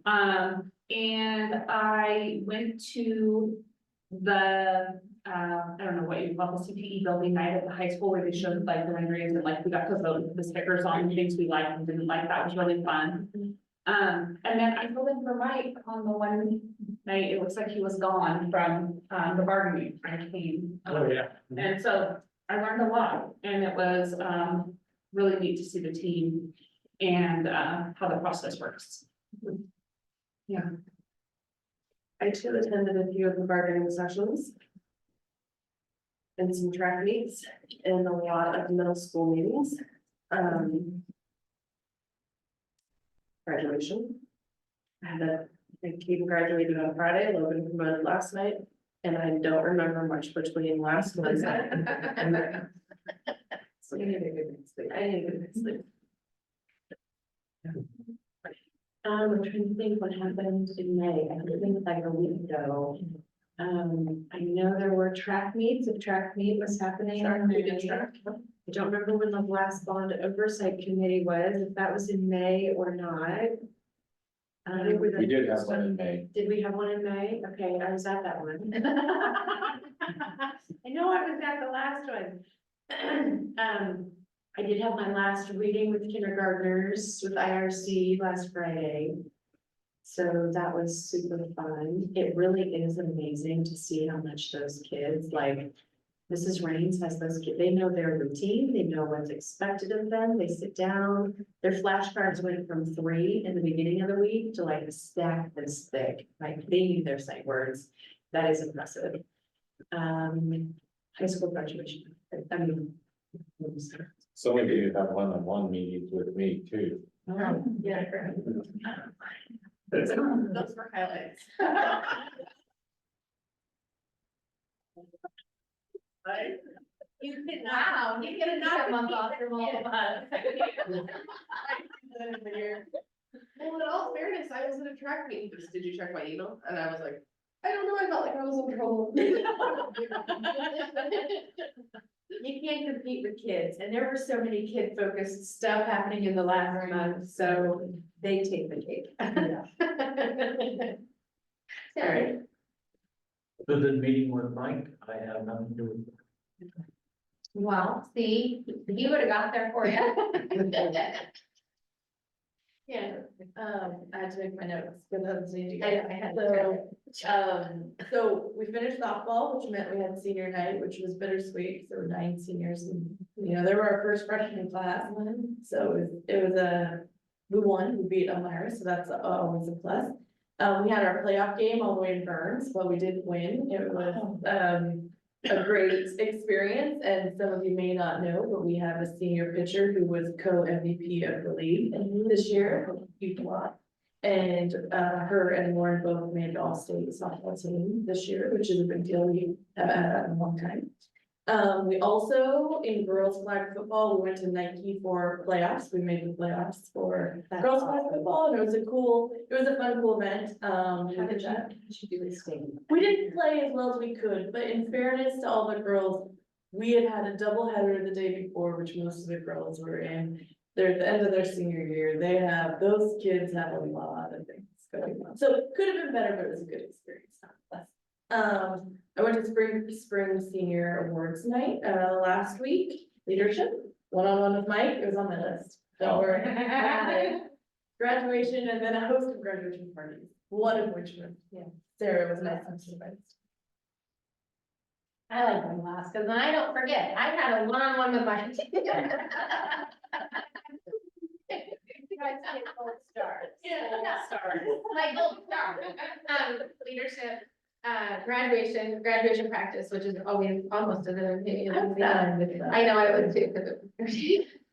And I went to the, I don't know what you call the CPE building night at the high school where they showed like the renderings and like we got to vote the stickers on things we liked and didn't like, that was really fun. And then I filled in for Mike on the one night, it looks like he was gone from, the bargaining, I came. Yeah. And so I learned a lot and it was, really neat to see the team and, how the process works. Yeah. I too attended a few of the bargaining sessions. And some track meets and a lot of middle school meetings. Graduation. I had a, I think Keaton graduated on Friday, Logan promoted last night, and I don't remember much between last Wednesday and then. So I need a good night's sleep. I need a good night's sleep. I'm trying to think what happened in May. I think it was like a week ago. I know there were track meets, if track meet was happening. Track meet and I track. don't remember when the last bond oversight committee was, if that was in May or not. We did have one in May. Did we have one in May? Okay, I was at that one. I know I was at the last one. I did have my last reading with kindergartners with IRC last Friday. So that was super fun. It really is amazing to see how much those kids like Mrs. Raines has those kids, they know their routine, they know what's expected of them, they sit down. Their flashcards went from 3 in the beginning of the week to like a stack this thick, like they knew their sight words. That is impressive. High school graduation, I mean. Some of you have one-on-one meetings with me too. Yeah. Those were highlights. You can. Wow, you get a month off from all of us. Well, in all fairness, I was in a track meeting, just did you check my email? And I was like, I don't know, I felt like I was in trouble. You can't compete with kids, and there were so many kid-focused stuff happening in the last month, so they take the cake. All right. So the meeting with Mike, I have nothing to do with. Well, see, he would have got there for you. Yeah, I had to make my notes, but that's need to I go. had So we finished softball, which meant we had senior night, which was bittersweet, so 9 seniors, and, you know, they were our first freshman class. So it was we won, we beat Elmira, so that's always a plus. We had our playoff game all the way in Burns, but we did win, it was, a great experience, and some of you may not know, but we have a senior pitcher who was co-MVP of the league this year, huge lot. And her and Lauren both made the all-state softball team this year, which is a big deal, we haven't had that in a long time. We also, in girls flag football, we went to Nike for playoffs, we made the playoffs for girls flag football, and it was a fun, cool event. How did you do this thing? We didn't play as well as we could, but in fairness to all the girls, we had a doubleheader the day before, which most of the girls were in. They're at the end of their senior year, those kids have a lot of things going on, so it could have been better, but it was a good experience, nonetheless. I went to spring senior awards night, last week, leadership, one-on-one with Mike, it was on my list. Don't worry. Graduation, and then a host of graduation parties, one of which was, Sarah was nice and supervised. I like them last, because then I don't forget, I had a one-on-one with my. My gold star. Leadership, graduation practice, which is always almost as entertaining as the I know I would too, because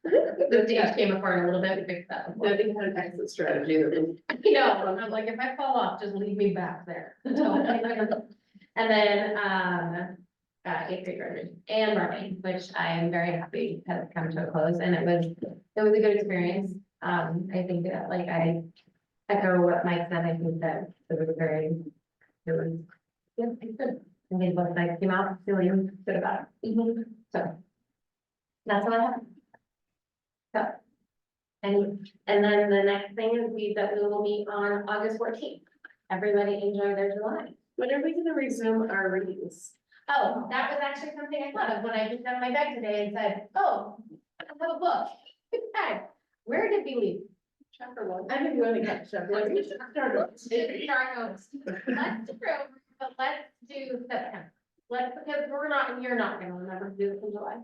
the stage came apart a little bit, we fixed that. I think had an exit strategy that was. You know, and I'm like, if I fall off, just leave me back there. And then, 8th grade graduation and learning, which I am very happy has come to a close, and it was a good experience. I think that, like, I echo what Mike said, I think that it was it's good. I think both sides came out feeling good about it. So. That's all I have. So. And then the next thing is that we will meet on August 14th. Everybody enjoy their July. When are we gonna resume our readings? Oh, that was actually something I thought of when I picked up my bag today and said, oh, I have a book. Hey, where did we leave? Chapter 1. I think we want to catch up. Like, we should start over. Let's do but let's do September. Because you're not gonna remember to do it in July.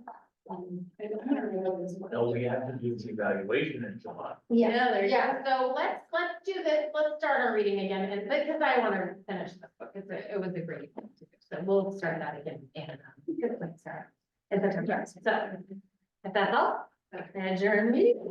I don't remember this one. No, we have to do the evaluation in July. Yeah, there you go. Yeah, so let's do this, let's start our reading again, and because I wanna finish this book, it was a great book to do. So we'll start that again, and, good place, Sarah. In September, so, if that's all, adjourn the meeting.